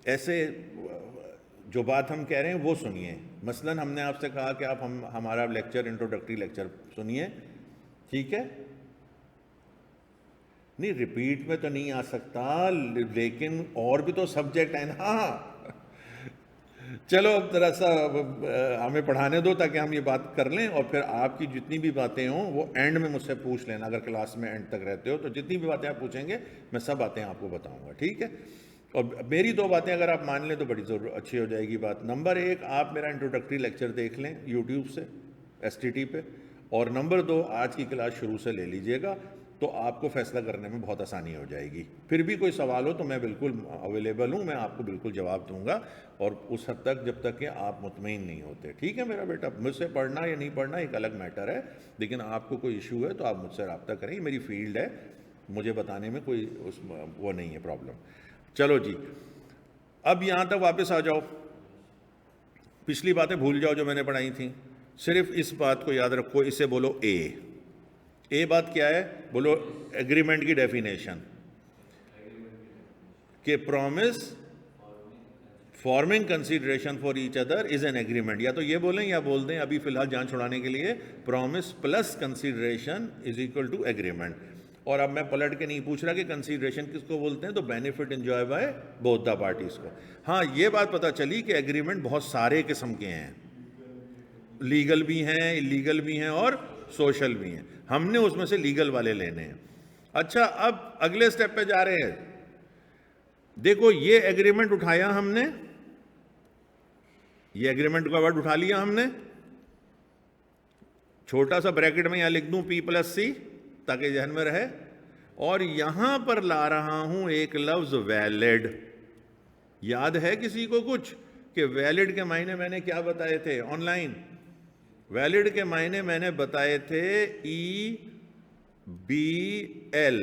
ایسے جو بات ہم کہہ رہے ہیں وہ سنیے. مثلا ہم نے آپ سے کہا کہ آپ ہمارا لیکچر, انٹروڈکٹری لیکچر سنیے, ٹھیک ہے؟ نہیں ریپیٹ میں تو نہیں آ سکتا, لیکن اور بھی تو سبجیکٹ ہیں نا. چلو اب ذرا سا ہمیں پڑھانے دو تاکہ ہم یہ بات کر لیں, اور پھر آپ کی جتنی بھی باتیں ہوں وہ اینڈ میں مجھ سے پوچھ لینا. اگر کلاس میں اینڈ تک رہتے ہو تو جتنی بھی باتیں آپ پوچھیں گے میں سب باتیں آپ کو بتاؤں گا, ٹھیک ہے؟ اور میری 2 باتیں اگر آپ مان لیں تو بڑی اچھی ہو جائے گی بات. نمبر 1, آپ میرا انٹروڈکٹری لیکچر دیکھ لیں یوٹیوب سے STT پہ, اور نمبر 2, آج کی کلاس شروع سے لے لیجئے گا, تو آپ کو فیصلہ کرنے میں بہت آسانی ہو جائے گی. پھر بھی کوئی سوال ہو تو میں بالکل اویلیبل ہوں, میں آپ کو بالکل جواب دوں گا, اور اس حد تک جب تک کہ آپ مطمئن نہیں ہوتے, ٹھیک ہے میرا بیٹا؟ مجھ سے پڑھنا یا نہیں پڑھنا ایک الگ میٹر ہے, لیکن آپ کو کوئی ایشو ہے تو آپ مجھ سے رابطہ کریں. یہ میری فیلڈ ہے, مجھے بتانے میں کوئی وہ نہیں ہے پرابلم. چلو جی, اب یہاں تک واپس آ جاؤ, پچھلی باتیں بھول جاؤ جو میں نے پڑھائی تھیں, صرف اس بات کو یاد رکھو, اسے بولو اے بات کیا ہے؟ بولو ایگریمنٹ کی ڈیفینیشن, کہ promise farming consideration for each other is an agreement. یا تو یہ بولیں یا بول دیں ابھی فی الحال جان چھڑانے کے لیے promise plus consideration is equal to agreement. اور اب میں پلٹ کے نہیں پوچھ رہا کہ کنسیڈریشن کس کو بولتے ہیں, تو benefit enjoy by both the parties کو. ہاں یہ بات پتہ چلی کہ ایگریمنٹ بہت سارے قسم کے ہیں, لیگل بھی ہیں, اللیگل بھی ہیں اور سوشل بھی ہیں. ہم نے اس میں سے لیگل والے لینے ہیں. اچھا اب اگلے سٹیپ پہ جا رہے ہیں. دیکھو یہ ایگریمنٹ اٹھایا ہم نے, یہ ایگریمنٹ کا ورڈ اٹھا لیا ہم نے, چھوٹا سا بریکٹ میں یہاں لکھ دوں P+C تاکہ ذہن میں رہے, اور یہاں پر لا رہا ہوں ایک لفظ ویلڈ. یاد ہے کسی کو کچھ کہ ویلڈ کے معنی میں نے کیا بتائے تھے آن لائن؟ ویلڈ کے معنی میں نے بتائے تھے EBL,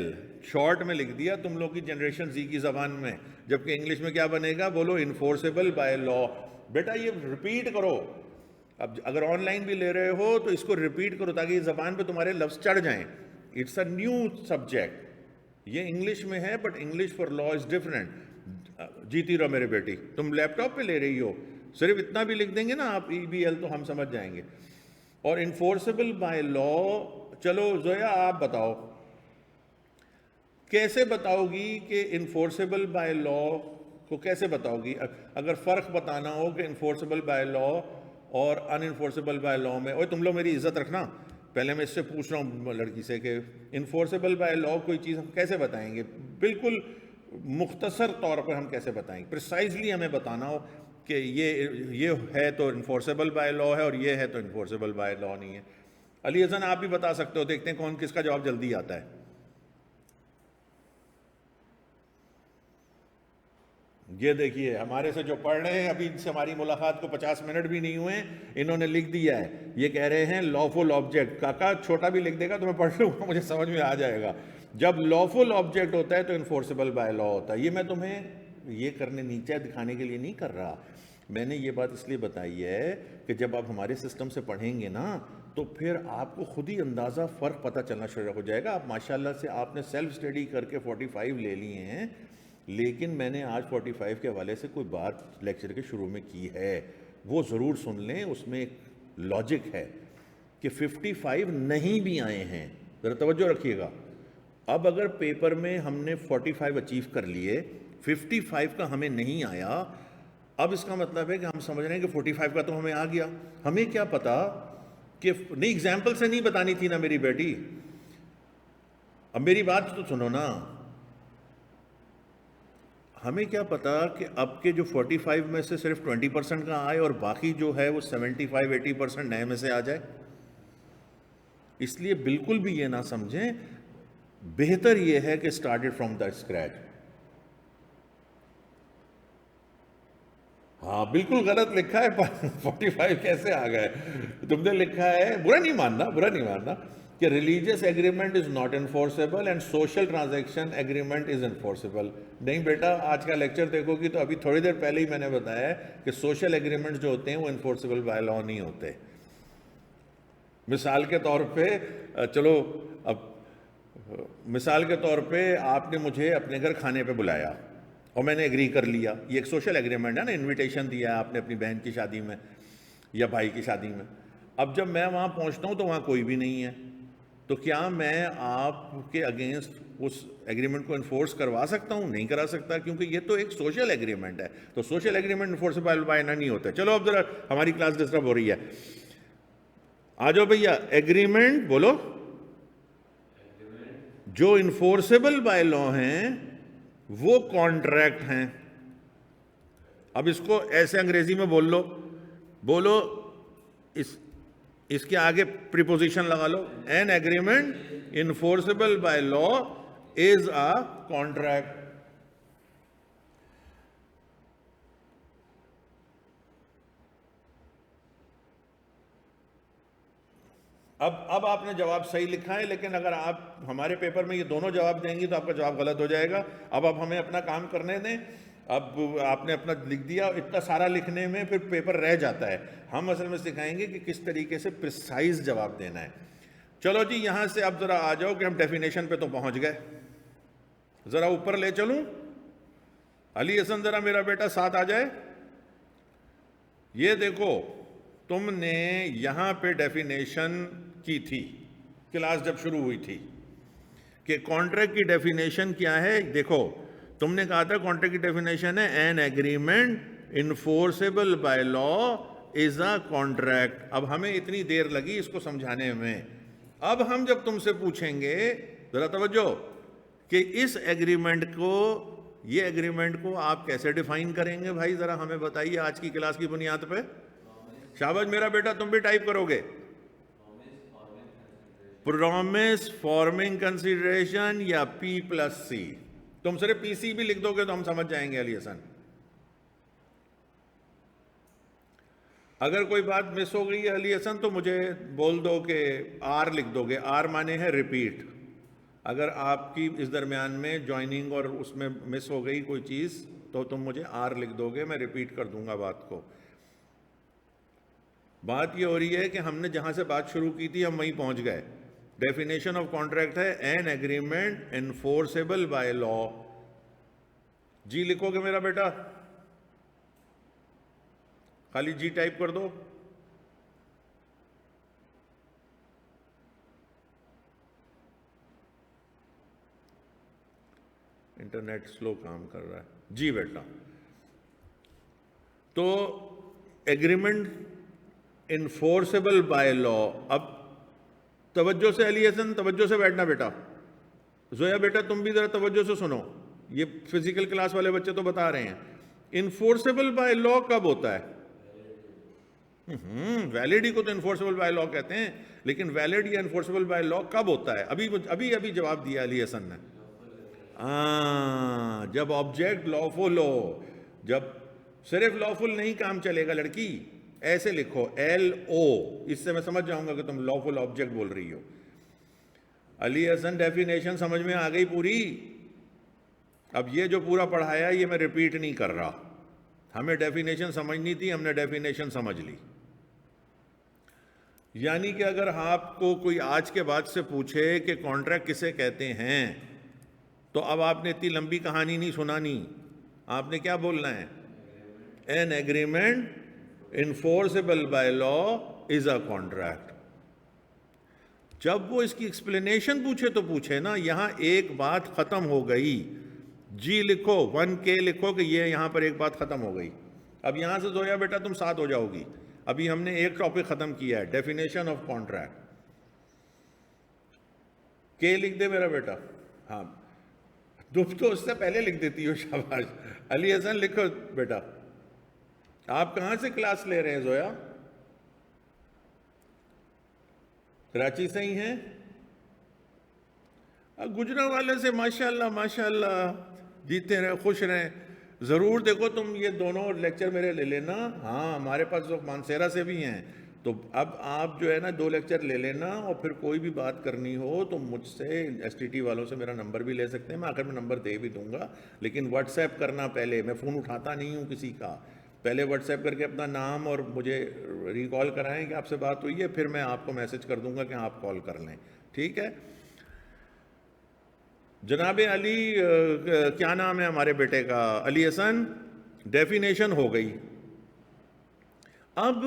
شارٹ میں لکھ دیا تم لوگ کی جنریشن زی کی زبان میں, جبکہ انگلش میں کیا بنے گا بولو؟ انفورسیبل بائی لا. بیٹا یہ ریپیٹ کرو, اب اگر آن لائن بھی لے رہے ہو تو اس کو ریپیٹ کرو تاکہ یہ زبان پہ تمہارے لفظ چڑھ جائیں. اٹس اے نیو سبجیکٹ, یہ انگلش میں ہے but English for law is different. جیتی رہو میرے بیٹی, تم لیپ ٹاپ پہ لے رہی ہو, صرف اتنا بھی لکھ دیں گے نا آپ EBL تو ہم سمجھ جائیں گے. اور انفورسیبل بائی لا, چلو زویا آپ بتاؤ کیسے بتاؤ گی کہ انفورسیبل بائی لا کو کیسے بتاؤ گی؟ اگر فرق بتانا ہو کہ انفورسیبل بائی لا اور ان انفورسیبل بائی لا میں, اوے تم لوگ میری عزت رکھنا, پہلے میں اس سے پوچھ رہا ہوں لڑکی سے کہ انفورسیبل بائی لا کوئی چیز ہم کیسے بتائیں گے؟ بالکل مختصر طور پر ہم کیسے بتائیں گے؟ پریسائزلی ہمیں بتانا ہو کہ یہ ہے تو انفورسیبل بائی لا ہے اور یہ ہے تو انفورسیبل بائی لا نہیں ہے. علی حسن آپ بھی بتا سکتے ہو, دیکھتے ہیں کون کس کا جواب جلدی آتا ہے. یہ دیکھیے ہمارے سے جو پڑھ رہے ہیں, ابھی ان سے ہماری ملاقات کو 50 منٹ بھی نہیں ہوئے, انہوں نے لکھ دیا ہے, یہ کہہ رہے ہیں لافل آبجیکٹ. کاکا چھوٹا بھی لکھ دے گا تو میں پڑھ لوں گا, مجھے سمجھ میں آ جائے گا. جب لافل آبجیکٹ ہوتا ہے تو انفورسیبل بائی لا ہوتا ہے. یہ میں تمہیں یہ کرنے نیچے دکھانے کے لیے نہیں کر رہا, میں نے یہ بات اس لیے بتائی ہے کہ جب آپ ہمارے سسٹم سے پڑھیں گے نا تو پھر آپ کو خود ہی اندازہ فرق پتہ چلنا شروع ہو جائے گا. آپ ماشاءاللہ سے آپ نے سیلف اسٹڈی کر کے 45 لے لیے ہیں, لیکن میں نے آج 45 کے حوالے سے کوئی بات لیکچر کے شروع میں کی ہے, وہ ضرور سن لیں. اس میں ایک لاجک ہے کہ 55 نہیں بھی آئے ہیں, ذرا توجہ رکھیے گا. اب اگر پیپر میں ہم نے 45 اچیو کر لیے, 55 کا ہمیں نہیں آیا, اب اس کا مطلب ہے کہ ہم سمجھ رہے ہیں کہ 45 کا تو ہمیں آ گیا. ہمیں کیا پتا کہ نہیں, ایگزامپل سے نہیں بتانی تھی نا میری بیٹی. اب میری بات تو سنو نا, ہمیں کیا پتا کہ اب کے جو 45 میں سے صرف 20% کا آئے اور باقی جو ہے وہ 75-80% نئے میں سے آ جائے. اس لیے بالکل بھی یہ نہ سمجھیں, بہتر یہ ہے کہ اسٹارٹڈ فرام دا اسکریچ. ہاں بالکل غلط لکھا ہے, 45 کیسے آ گئے؟ تم نے لکھا ہے, برا نہیں ماننا کہ religious agreement is not enforceable and social transaction agreement is enforceable. نہیں بیٹا, آج کا لیکچر دیکھو گی تو ابھی تھوڑی دیر پہلے ہی میں نے بتایا ہے کہ سوشل ایگریمنٹ جو ہوتے ہیں وہ انفورسیبل بائی لا نہیں ہوتے. مثال کے طور پہ چلو, اب مثال کے طور پہ آپ نے مجھے اپنے گھر کھانے پہ بلایا اور میں نے ایگری کر لیا, یہ ایک سوشل ایگریمنٹ ہے نا. انویٹیشن دیا آپ نے اپنی بہن کی شادی میں یا بھائی کی شادی میں. اب جب میں وہاں پہنچتا ہوں تو وہاں کوئی بھی نہیں ہے, تو کیا میں آپ کے اگینسٹ اس ایگریمنٹ کو انفورس کروا سکتا ہوں؟ نہیں کرا سکتا, کیونکہ یہ تو ایک سوشل ایگریمنٹ ہے. تو سوشل ایگریمنٹ انفورسیبل بائی لا نہیں ہوتا. چلو اب ذرا ہماری کلاس ڈسٹرب ہو رہی ہے, آ جاؤ بھیا. ایگریمنٹ بولو جو انفورسیبل بائی لا ہیں وہ کانٹریکٹ ہیں. اب اس کو ایسے انگریزی میں بولو اس کے آگے پریپوزیشن لگا لو. An agreement enforceable by law is a contract. اب آپ نے جواب صحیح لکھا ہے, لیکن اگر آپ ہمارے پیپر میں یہ دونوں جواب دیں گی تو آپ کا جواب غلط ہو جائے گا. اب آپ ہمیں اپنا کام کرنے دیں. اب آپ نے اپنا لکھ دیا, اتنا سارا لکھنے میں پھر پیپر رہ جاتا ہے. ہم اصل میں سکھائیں گے کہ کس طریقے سے پریسائز جواب دینا ہے. چلو جی, یہاں سے اب ذرا آ جاؤ کہ ہم ڈیفینیشن پہ تو پہنچ گئے. ذرا اوپر لے چلوں, علی حسن ذرا میرا بیٹا ساتھ آ جائے. یہ دیکھو تم نے یہاں پہ ڈیفینیشن کی تھی کلاس جب شروع ہوئی تھی کہ کانٹریکٹ کی ڈیفینیشن کیا ہے. دیکھو تم نے کہا تھا کانٹریکٹ کی ڈیفینیشن ہے an agreement enforceable by law is a contract. اب ہمیں اتنی دیر لگی اس کو سمجھانے میں. اب ہم جب تم سے پوچھیں گے ذرا توجہ کہ اس ایگریمنٹ کو یہ ایگریمنٹ کو آپ کیسے ڈیفائن کریں گے بھائی ذرا ہمیں بتائیے آج کی کلاس کی بنیاد پہ. شاباش میرا بیٹا تم بھی ٹائپ کرو گے. پرومس فارمنگ کنسیڈریشن یا پی پلس سی. تم صرف پی سی بھی لکھ دو گے تو ہم سمجھ جائیں گے علی حسن. اگر کوئی بات مس ہو گئی ہے علی حسن تو مجھے بول دو کہ آر لکھ دو گے. آر مانے ہے ریپیٹ. اگر آپ کی اس درمیان میں جوائننگ اور اس میں مس ہو گئی کوئی چیز تو تم مجھے آر لکھ دو گے, میں ریپیٹ کر دوں گا بات کو. بات یہ ہو رہی ہے کہ ہم نے جہاں سے بات شروع کی تھی ہم وہیں پہنچ گئے. ڈیفینیشن آف کانٹریکٹ ہے این ایگریمنٹ انفورسیبل بائی لا. جی لکھو گے میرا بیٹا, خالی جی ٹائپ کر دو. انٹرنیٹ سلو کام کر رہا ہے. جی بیٹا, تو ایگریمنٹ انفورسیبل بائی لا. اب توجہ سے علی حسن توجہ سے بیٹھنا بیٹا. زویا بیٹا تم بھی ذرا توجہ سے سنو, یہ فزیکل کلاس والے بچے تو بتا رہے ہیں. انفورسیبل بائی لا کب ہوتا ہے؟ ویلڈ کو تو انفورسیبل بائی لا کہتے ہیں, لیکن ویلڈ یا انفورسیبل بائی لا کب ہوتا ہے؟ ابھی جواب دیا علی حسن نے. جب آبجیکٹ لافل ہو. جب صرف لافل نہیں کام چلے گا لڑکی, ایسے لکھو ایل او, اس سے میں سمجھ جاؤں گا کہ تم لافل آبجیکٹ بول رہی ہو. علی حسن ڈیفینیشن سمجھ میں آ گئی پوری؟ اب یہ جو پورا پڑھایا یہ میں ریپیٹ نہیں کر رہا. ہمیں ڈیفینیشن سمجھنی تھی, ہم نے ڈیفینیشن سمجھ لی. یعنی کہ اگر آپ کو کوئی آج کے بعد سے پوچھے کہ کانٹریکٹ کسے کہتے ہیں تو اب آپ نے اتنی لمبی کہانی نہیں سنانی. آپ نے کیا بولنا ہے؟ An agreement enforceable by law is a contract. جب وہ اس کی ایکسپلینیشن پوچھے تو پوچھے نا, یہاں ایک بات ختم ہو گئی. جی لکھو 1K لکھو کہ یہ یہاں پر ایک بات ختم ہو گئی. اب یہاں سے زویا بیٹا تم ساتھ ہو جاؤ گی. ابھی ہم نے ایک ٹاپک ختم کیا ہے, ڈیفینیشن آف کانٹریکٹ. K لکھ دے میرا بیٹا. ہاں تم تو اس سے پہلے لکھ دیتی ہو. شاباش. علی حسن لکھو بیٹا. آپ کہاں سے کلاس لے رہے ہیں زویا؟ کراچی سے ہی ہیں؟ گجرا والے سے ماشاءاللہ ماشاءاللہ, جیتے رہے خوش رہیں. ضرور دیکھو تم یہ دونوں لیکچر میرے لے لینا. ہاں ہمارے پاس جو مانسیرا سے بھی ہیں, تو اب آپ جو ہے نا 2 لیکچر لے لینا, اور پھر کوئی بھی بات کرنی ہو تو مجھ سے STT والوں سے میرا نمبر بھی لے سکتے ہیں. میں آخر میں نمبر دے بھی دوں گا, لیکن واٹس ایپ کرنا پہلے. میں فون اٹھاتا نہیں ہوں کسی کا. پہلے واٹس ایپ کر کے اپنا نام اور مجھے ریکال کرائیں کہ آپ سے بات ہوئی ہے, پھر میں آپ کو میسج کر دوں گا کہ آپ کال کر لیں. ٹھیک ہے جناب علی, کیا نام ہے ہمارے بیٹے کا؟ علی حسن. ڈیفینیشن ہو گئی. اب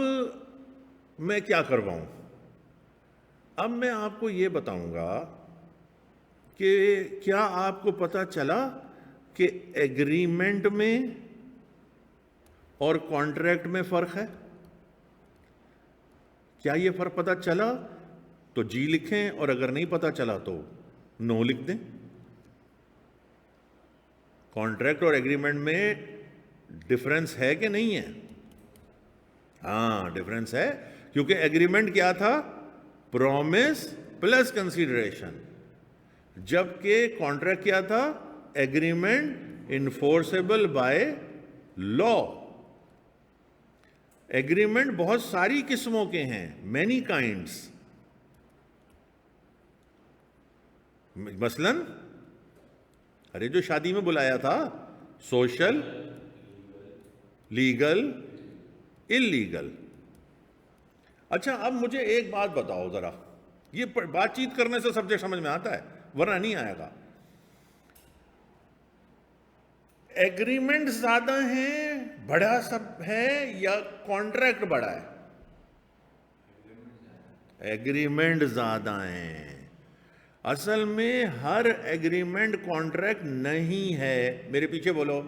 میں کیا کرواؤں؟ اب میں آپ کو یہ بتاؤں گا کہ کیا آپ کو پتہ چلا کہ ایگریمنٹ میں اور کانٹریکٹ میں فرق ہے؟ کیا یہ فرق پتہ چلا تو جی لکھیں, اور اگر نہیں پتہ چلا تو نو لکھ دیں. کانٹریکٹ اور ایگریمنٹ میں ڈفرنس ہے کہ نہیں ہے؟ ہاں ڈفرنس ہے, کیونکہ ایگریمنٹ کیا تھا؟ پرومس پلس کنسیڈریشن, جبکہ کانٹریکٹ کیا تھا؟ Agreement enforceable by law. Agreement بہت ساری قسموں کے ہیں, مینی کائنڈس. مثلاً ارے جو شادی میں بلایا تھا, سوشل, لیگل, اللیگل. اچھا اب مجھے ایک بات بتاؤ ذرا, یہ بات چیت کرنے سے سبجیکٹ سمجھ میں آتا ہے ورنہ نہیں آئے گا. ایگریمنٹ زیادہ ہیں بڑا سب ہے یا کانٹریکٹ بڑا ہے؟ ایگریمنٹ زیادہ ہیں. اصل میں ہر ایگریمنٹ کانٹریکٹ نہیں ہے. میرے پیچھے بولو.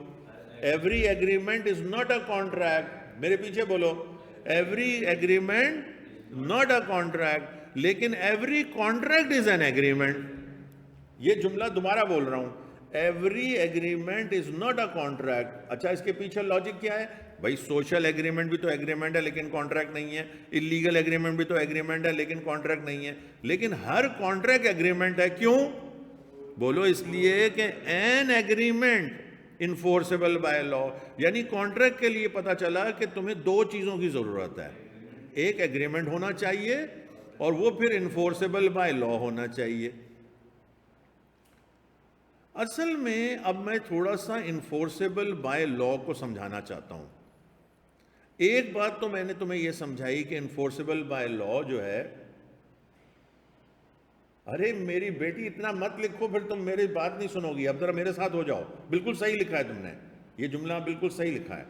Every agreement is not a contract. میرے پیچھے بولو. Every agreement not a contract, لیکن every contract is an agreement. یہ جملہ دوبارہ بول رہا ہوں. Every agreement is not a contract. اچھا، اس کے پیچھے لاجک کیا ہے؟ بھائی سوشل ایگریمنٹ بھی تو ایگریمنٹ ہے لیکن کانٹریکٹ نہیں ہے. اللیگل ایگریمنٹ بھی تو ایگریمنٹ ہے لیکن کانٹریکٹ نہیں ہے. لیکن ہر کانٹریکٹ ایگریمنٹ ہے. کیوں؟ بولو. اس لیے کہ این ایگریمنٹ انفورسیبل بائی لا. یعنی کانٹریکٹ کے لیے پتا چلا کہ تمہیں دو چیزوں کی ضرورت ہے. ایک ایگریمنٹ ہونا چاہیے اور وہ پھر انفورسیبل بائی لا ہونا چاہیے. اصل میں اب میں تھوڑا سا انفورسیبل بائی لا کو سمجھانا چاہتا ہوں. ایک بات تو میں نے تمہیں یہ سمجھائی کہ انفورسیبل بائی لا جو ہے، ارے میری بیٹی اتنا مت لکھو پھر تم میری بات نہیں سنو گی. اب ذرا میرے ساتھ ہو جاؤ. بالکل صحیح لکھا ہے تم نے، یہ جملہ بالکل صحیح لکھا ہے.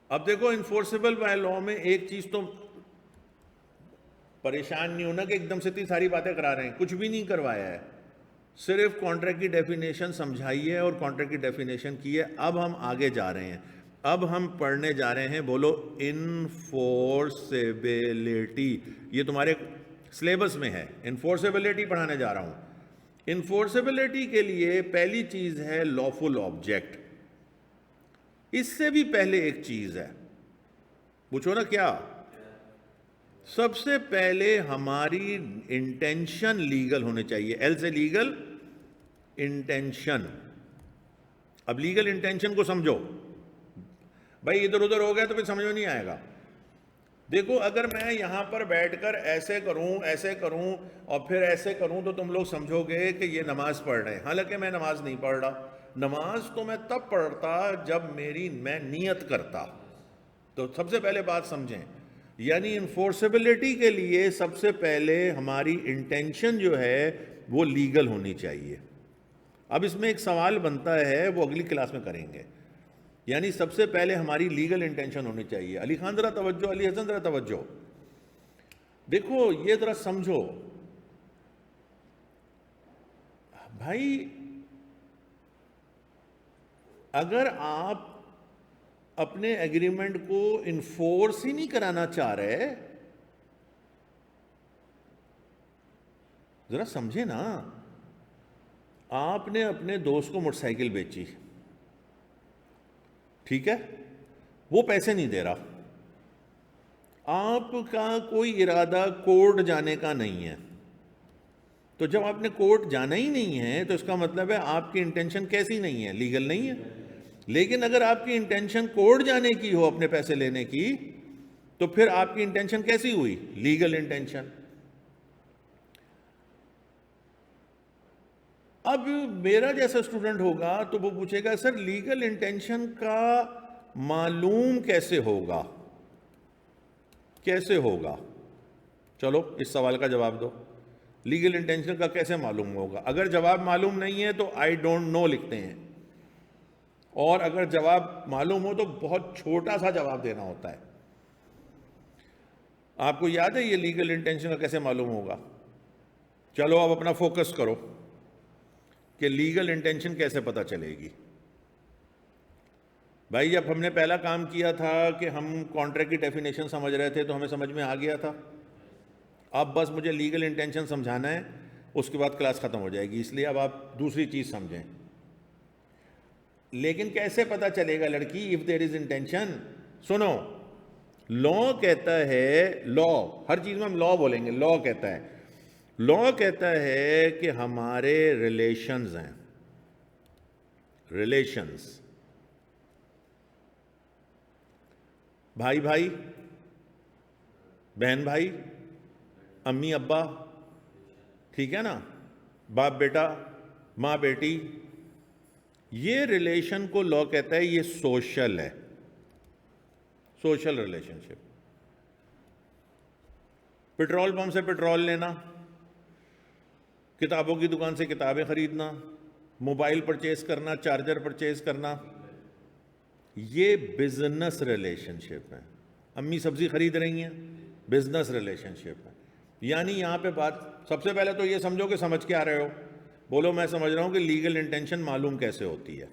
اب دیکھو انفورسیبل بائی لا میں ایک چیز تو پریشان نہیں ہونا کہ ایک دم سے اتنی ساری باتیں کرا رہے ہیں. کچھ بھی نہیں کروایا ہے، صرف کانٹریکٹ کی ڈیفینیشن سمجھائی ہے اور کانٹریکٹ کی ڈیفینیشن کی ہے. اب ہم آگے جا رہے ہیں. اب ہم پڑھنے جا رہے ہیں. بولو انفورسیبلٹی. یہ تمہارے سلیبس میں ہے. انفورسیبلٹی پڑھانے جا رہا ہوں. انفورسیبلٹی کے لیے پہلی چیز ہے لافل آبجیکٹ. اس سے بھی پہلے ایک چیز ہے. پوچھو نا کیا؟ سب سے پہلے ہماری انٹینشن لیگل ہونے چاہیے. ایل سے لیگل انٹینشن. اب لیگل انٹینشن کو سمجھو. بھائی ادھر ادھر ہو گیا تو پھر سمجھ میں نہیں آئے گا. دیکھو اگر میں یہاں پر بیٹھ کر ایسے کروں اور پھر ایسے کروں تو تم لوگ سمجھو گے کہ یہ نماز پڑھ رہے ہیں، حالانکہ میں نماز نہیں پڑھ رہا. نماز تو میں تب پڑھتا جب میں نیت کرتا. تو سب سے پہلے بات سمجھیں، یعنی انفورسیبلٹی کے لیے سب سے پہلے ہماری انٹینشن جو ہے وہ لیگل ہونی چاہیے. اب اس میں ایک سوال بنتا ہے، وہ اگلی کلاس میں کریں گے. یعنی سب سے پہلے ہماری لیگل انٹینشن ہونی چاہیے. علی خان ذرا توجہ، علی حسن ذرا توجہ. دیکھو یہ ذرا سمجھو بھائی، اگر آپ اپنے ایگریمنٹ کو انفورس ہی نہیں کرانا چاہ رہے، ذرا سمجھے نا. آپ نے اپنے دوست کو موٹر سائیکل بیچی، ٹھیک ہے، وہ پیسے نہیں دے رہا. آپ کا کوئی ارادہ کورٹ جانے کا نہیں ہے. تو جب آپ نے کورٹ جانا ہی نہیں ہے تو اس کا مطلب ہے آپ کی انٹینشن کیسی نہیں ہے؟ لیگل نہیں ہے. لیکن اگر آپ کی انٹینشن کورٹ جانے کی ہو، اپنے پیسے لینے کی، تو پھر آپ کی انٹینشن کیسی ہوئی؟ Legal intention. اب میرا جیسا اسٹوڈنٹ ہوگا تو وہ پوچھے گا سر لیگل انٹینشن کا معلوم کیسے ہوگا؟ کیسے ہوگا؟ چلو اس سوال کا جواب دو. لیگل انٹینشن کا کیسے معلوم ہوگا؟ اگر جواب معلوم نہیں ہے تو آئی ڈونٹ نو لکھتے ہیں، اور اگر جواب معلوم ہو تو بہت چھوٹا سا جواب دینا ہوتا ہے. آپ کو یاد ہے یہ لیگل انٹینشن کا کیسے معلوم ہوگا؟ چلو اب اپنا فوکس کرو کہ لیگل انٹینشن کیسے پتہ چلے گی. بھائی جب ہم نے پہلا کام کیا تھا کہ ہم کانٹریکٹ کی ڈیفینیشن سمجھ رہے تھے تو ہمیں سمجھ میں آ گیا تھا. اب بس مجھے لیگل انٹینشن سمجھانا ہے، اس کے بعد کلاس ختم ہو جائے گی. اس لیے اب آپ دوسری چیز سمجھیں. لیکن کیسے پتہ چلے گا لڑکی if there is intention؟ سنو، لا کہتا ہے، لا ہر چیز میں ہم لا بولیں گے. لا کہتا ہے، لا کہتا ہے کہ ہمارے ریلیشنز ہیں، ریلیشنز، بھائی بھائی، بہن بھائی، امی ابا، ٹھیک ہے نا، باپ بیٹا، ماں بیٹی، یہ ریلیشن کو لا کہتا ہے یہ سوشل ہے، سوشل ریلیشن شپ. پیٹرول پمپ سے پیٹرول لینا، کتابوں کی دکان سے کتابیں خریدنا، موبائل پرچیز کرنا، چارجر پرچیز کرنا، یہ بزنس ریلیشن شپ ہے. امی سبزی خرید رہی ہیں, بزنس ریلیشن شپ ہے. یعنی یہاں پہ بات سب سے پہلے تو یہ سمجھو کہ سمجھ کے آ رہے ہو. بولو میں سمجھ رہا ہوں کہ لیگل انٹینشن معلوم کیسے ہوتی ہے.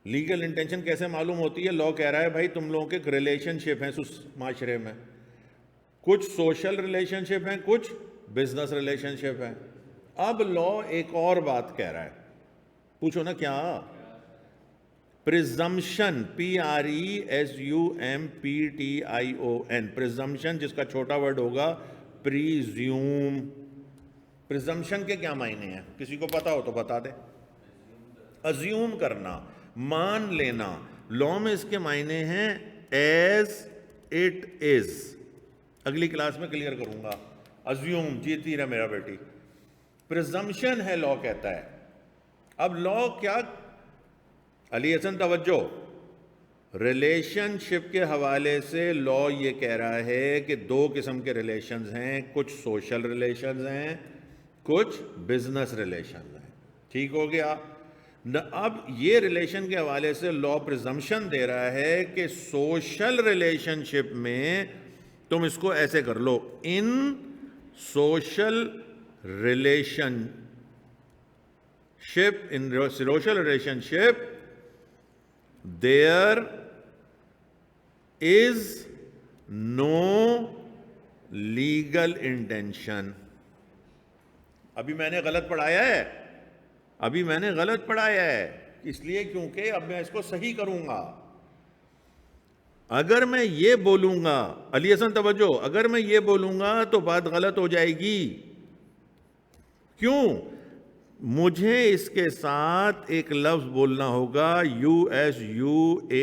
لیگل انٹینشن کیسے معلوم ہوتی ہے؟ لا کہہ رہا ہے بھائی تم لوگوں کے ایک ریلیشن شپ ہیں معاشرے میں, کچھ سوشل ریلیشن شپ ہیں, کچھ بزنس ریلیشن شپ ہیں. اب لا ایک اور بات کہہ رہا ہے, پوچھو نا کیا؟ پریزمپشن, PRESUMPTION, پریزمپشن جس کا چھوٹا ورڈ ہوگا پریزیوم. پریزمپشن کے کیا معنی ہیں؟ کسی کو پتا ہو تو بتا دے. ازیوم کرنا, مان لینا. لا میں اس کے معنی ہیں ایز اٹ از. اگلی کلاس میں کلیئر کروں گا. ازیوم جیتی رہا میرا بیٹی. پریزمپشن ہے لا کہتا ہے. اب لا کیا, علی حسن توجہ, ریلیشن شپ کے حوالے سے لا یہ کہہ رہا ہے کہ دو قسم کے ریلیشنز ہیں, کچھ سوشل ریلیشنز ہیں, کچھ بزنس ریلیشنز ہیں. ٹھیک ہو گیا؟ اب یہ ریلیشن کے حوالے سے لا پریزمپشن دے رہا ہے کہ سوشل ریلیشن شپ میں تم اس کو ایسے کر لو, in social relationship, in social relationship there is no legal intention. ابھی میں نے غلط پڑھایا ہے, ابھی میں نے غلط پڑھایا ہے, اس لیے کیونکہ اب میں اس کو صحیح کروں گا. اگر میں یہ بولوں گا, علی حسن توجہ, اگر میں یہ بولوں گا تو بات غلط ہو جائے گی. کیوں؟ مجھے اس کے ساتھ ایک لفظ بولنا ہوگا USUALLY.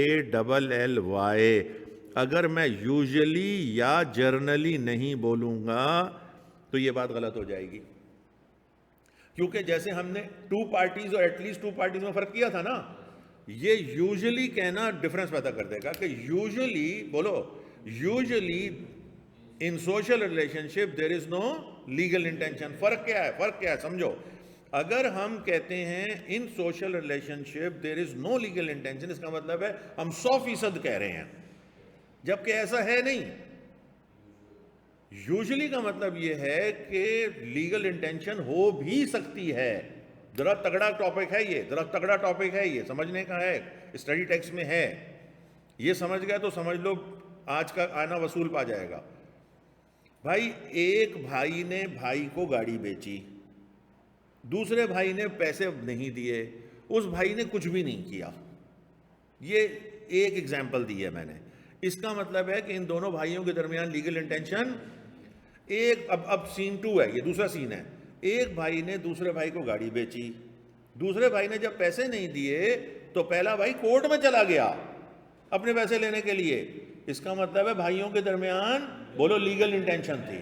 اگر میں یوزلی یا جرنلی نہیں بولوں گا تو یہ بات غلط ہو جائے گی. کیونکہ جیسے ہم نے ٹو پارٹیز اور ایٹ لیسٹ ٹو پارٹیز میں فرق کیا تھا نا, یہ یوزلی کہنا ڈفرنس پیدا کر دے گا کہ یوزلی بولو, یوزلی ان سوشل ریلیشن شپ دیر از نو لیگل انٹینشن. فرق کیا ہے؟ فرق کیا ہے سمجھو. اگر ہم کہتے ہیں ان سوشل ریلیشن شپ دیر از نو لیگل انٹینشن, اس کا مطلب ہے ہم 100% کہہ رہے ہیں, جبکہ ایسا ہے نہیں. یوزلی کا مطلب یہ ہے کہ لیگل انٹینشن ہو بھی سکتی ہے. ذرا تگڑا ٹاپک ہے یہ, ذرا تگڑا ٹاپک ہے یہ, سمجھنے کا ہے, اسٹڈی ٹیکسٹ میں ہے. یہ سمجھ گیا تو سمجھ لو آج کا آنا وصول پا جائے گا. بھائی ایک بھائی نے بھائی کو گاڑی بیچی, دوسرے بھائی نے پیسے نہیں دیے, اس بھائی نے کچھ بھی نہیں کیا. یہ ایک ایگزامپل دی ہے میں نے. اس کا مطلب ہے کہ ان دونوں بھائیوں کے درمیان لیگل انٹینشن ایک, اب سین 2 ہے, یہ دوسرا سین ہے. ایک بھائی نے دوسرے بھائی کو گاڑی بیچی, دوسرے بھائی نے جب پیسے نہیں دیے تو پہلا بھائی کورٹ میں چلا گیا اپنے پیسے لینے کے لیے. اس کا مطلب ہے بھائیوں کے درمیان بولو لیگل انٹینشن تھی.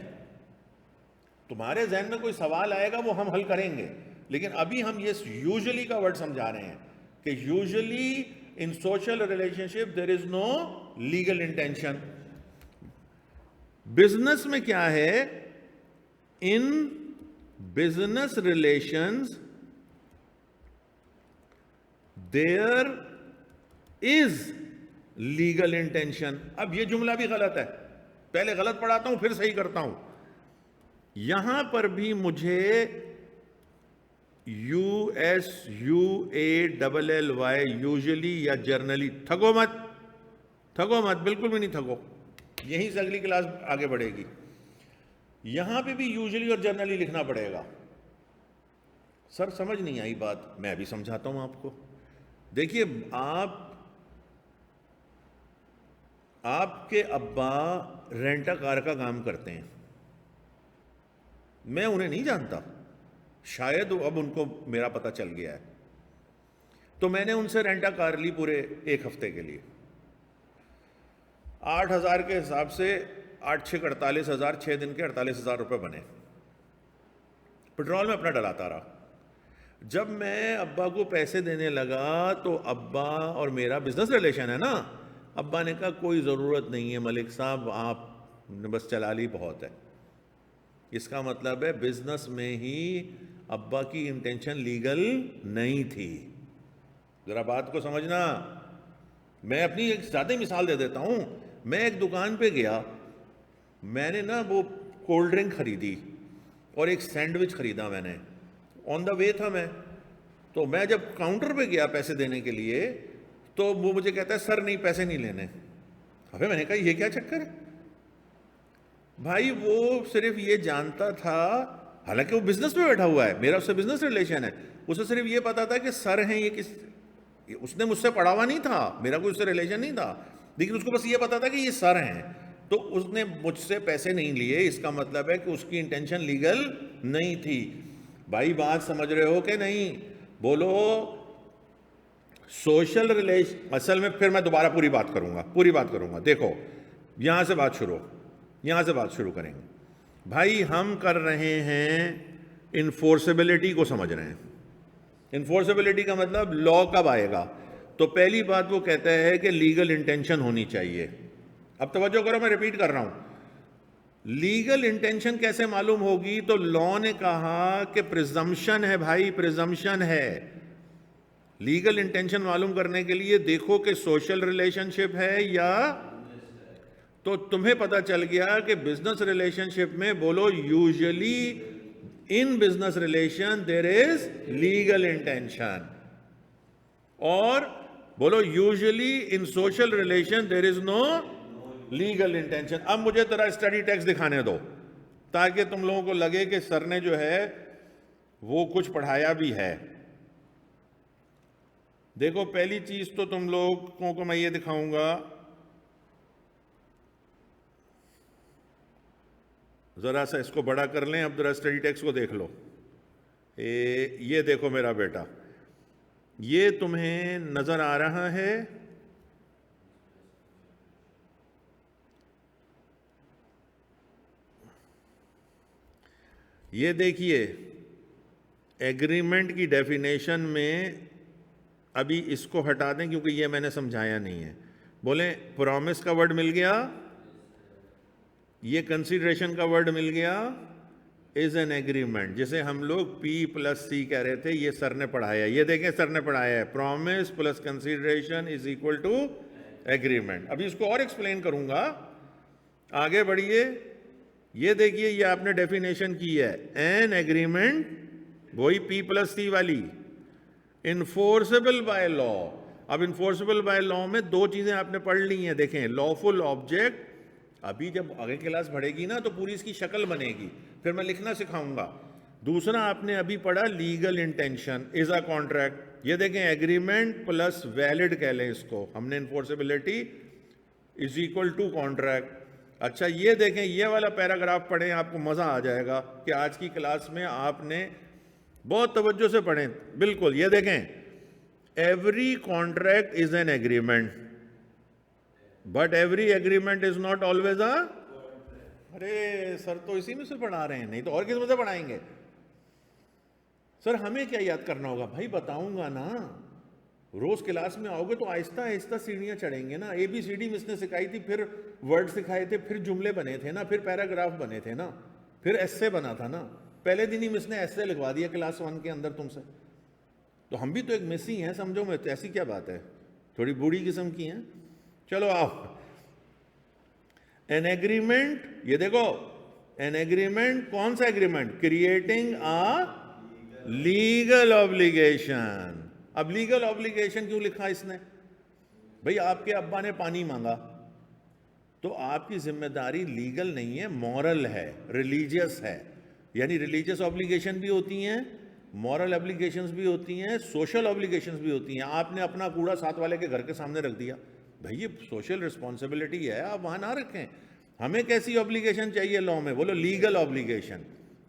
تمہارے ذہن میں کوئی سوال آئے گا وہ ہم حل کریں گے, لیکن ابھی ہم یہ یوزلی کا ورڈ سمجھا رہے ہیں کہ یوزلی ان سوشل ریلیشن شپ دیر از نو لیگل انٹینشن. بزنس میں کیا ہے؟ ان business relations there is legal intention. اب یہ جملہ بھی غلط ہے, پہلے غلط پڑھاتا ہوں پھر صحیح کرتا ہوں. یہاں پر بھی مجھے USUALLY یوزلی یا جرنلی, تھکو مت, تھکو مت, بالکل بھی نہیں تھکو. یہیں سے اگلی کلاس آگے بڑھے گی. یہاں پہ بھی یوزلی اور جرنلی لکھنا پڑے گا. سر سمجھ نہیں آئی بات, میں بھی سمجھاتا ہوں آپ کو. دیکھیے آپ کے ابا رینٹا کار کا کام کرتے ہیں, میں انہیں نہیں جانتا, شاید اب ان کو میرا پتہ چل گیا ہے, تو میں نے ان سے رینٹا کار لی پورے 1 ہفتے کے لیے. 8,000 کے حساب سے 8 6 48,000, 6 دن کے 48,000 روپے بنے. پیٹرول میں اپنا ڈلاتا رہا. جب میں ابا کو پیسے دینے لگا تو ابا اور میرا بزنس ریلیشن ہے نا, ابا نے کہا کوئی ضرورت نہیں ہے ملک صاحب, آپ نے بس چلا لی بہت ہے. اس کا مطلب ہے بزنس میں ہی ابا کی انٹینشن لیگل نہیں تھی. ذرا بات کو سمجھنا. میں اپنی ایک زیادہ مثال دے دیتا ہوں. میں ایک دکان پہ گیا, میں نے نا وہ کولڈ ڈرنک خریدی اور ایک سینڈوچ خریدا. میں نے آن دا وے تھا میں, تو میں جب کاؤنٹر پہ گیا پیسے دینے کے لیے تو وہ مجھے کہتا ہے سر نہیں پیسے نہیں لینے. ابھی میں نے کہا یہ کیا چکر ہے بھائی. وہ صرف یہ جانتا تھا, حالانکہ وہ بزنس میں بیٹھا ہوا ہے, میرا اس سے بزنس ریلیشن ہے, اسے صرف یہ پتا تھا کہ سر ہیں یہ کس, اس نے مجھ سے پڑھا ہوا نہیں تھا, میرا کوئی اس سے ریلیشن نہیں تھا, لیکن اس کو بس یہ پتا تھا کہ یہ سر ہیں. تو اس نے مجھ سے پیسے نہیں لیے, اس کا مطلب ہے کہ اس کی انٹینشن لیگل نہیں تھی. بھائی بات سمجھ رہے ہو کہ نہیں؟ بولو. سوشل ریلیشن اصل میں, پھر میں دوبارہ پوری بات کروں گا. دیکھو یہاں سے بات شروع کریں گے. بھائی ہم کر رہے ہیں انفورسیبلٹی کو سمجھ رہے ہیں. انفورسیبلٹی کا مطلب لا کب آئے گا؟ تو پہلی بات وہ کہتا ہے کہ لیگل انٹینشن ہونی چاہیے. اب توجہ کرو, میں ریپیٹ کر رہا ہوں. لیگل انٹینشن کیسے معلوم ہوگی؟ تو لا نے کہا کہ پریزمپشن ہے بھائی, پریزمپشن ہے. لیگل انٹینشن معلوم کرنے کے لیے دیکھو کہ سوشل ریلیشن شپ ہے یا, تو تمہیں پتا چل گیا کہ بزنس ریلیشن شپ میں بولو usually in business relation there is legal intention, اور بولو یوزلی ان سوشل ریلیشن دیر از نو لیگل انٹینشن. اب مجھے تیرا اسٹڈی ٹیکسٹ دکھانے دو تاکہ تم لوگوں کو لگے کہ سر نے جو ہے وہ کچھ پڑھایا بھی ہے. دیکھو پہلی چیز تو تم لوگوں کو میں یہ دکھاؤں گا, ذرا سا اس کو بڑا کر لیں. اب ذرا اسٹڈی ٹیکسٹ کو دیکھ لو. یہ دیکھو میرا بیٹا, یہ تمہیں نظر آ رہا ہے؟ یہ دیکھیے ایگریمنٹ کی ڈیفینیشن میں, ابھی اس کو ہٹا دیں کیونکہ یہ میں نے سمجھایا نہیں ہے. بولیں پرومس کا ورڈ مل گیا, یہ کنسیڈریشن کا ورڈ مل گیا, از این ایگریمنٹ, جسے ہم لوگ P+C کہہ رہے تھے, یہ سر نے پڑھایا. یہ دیکھیں سر نے پڑھایا ہے, promise plus consideration is equal to agreement. ابھی اس کو اور ایکسپلین کروں گا, آگے بڑھیے. یہ دیکھیے یہ آپ نے ڈیفینیشن کی ہے, این ایگریمنٹ, وہی P+C والی, انفورسبل بائی لا. اب انفورسبل بائی لا میں دو چیزیں آپ نے پڑھ لی ہیں, دیکھیں لافل آبجیکٹ. ابھی جب آگے کلاس بڑھے گی نا تو پوری اس کی شکل بنے گی, پھر میں لکھنا سکھاؤں گا. دوسرا آپ نے ابھی پڑھا legal intention is a contract. یہ دیکھیں ایگریمنٹ پلس ویلڈ کہہ لیں اس کو ہم نے, enforceability is equal to contract. اچھا یہ دیکھیں یہ والا پیراگراف پڑھیں, آپ کو مزہ آ جائے گا کہ آج کی کلاس میں آپ نے بہت توجہ سے پڑھیں. بالکل یہ دیکھیں, every contract is an agreement but every agreement is not always a. ارے سر تو اسی میں سے پڑھا رہے ہیں, نہیں تو اور کس میں سے پڑھائیں گے سر؟ ہمیں کیا یاد کرنا ہوگا بھائی؟ بتاؤں گا نا. روز کلاس میں آؤ گے تو آہستہ آہستہ سیڑھیاں چڑھیں گے نا. ABCD مس نے سکھائی تھی, پھر ورڈ سکھائے تھے, پھر جملے بنے تھے نا, پھر پیراگراف بنے تھے نا, پھر ایسے بنا تھا نا. پہلے دن ہی مس نے ایسے لگوا دیا کلاس 1 کے اندر تم سے. تو ہم بھی تو ایک مس ہی ہیں سمجھو. میں تو ایسی کیا بات ہے, تھوڑی بوڑھی قسم کی ہیں. چلو آؤ. این ایگریمنٹ, یہ دیکھو این ایگریمنٹ کون سا agreement? Creating a legal obligation. اب لیگل آبلیگیشن کیوں لکھا اس نے؟ بھئی آپ کے ابا نے پانی مانگا تو آپ کی ذمہ داری لیگل نہیں ہے, مورل ہے, ریلیجیس ہے. یعنی ریلیجیس آبلیگیشن بھی ہوتی ہیں, مورل آبلیگیشنز بھی ہوتی ہیں, سوشل آبلیگیشنز بھی ہوتی ہیں. آپ نے اپنا کوڑا ساتھ والے کے گھر کے سامنے رکھ دیا, بھئی یہ سوشل رسپانسبلٹی ہے, آپ وہاں نہ رکھیں. ہمیں کیسی آبلیگیشن چاہیے لا میں؟ بولو لیگل آبلیگیشن.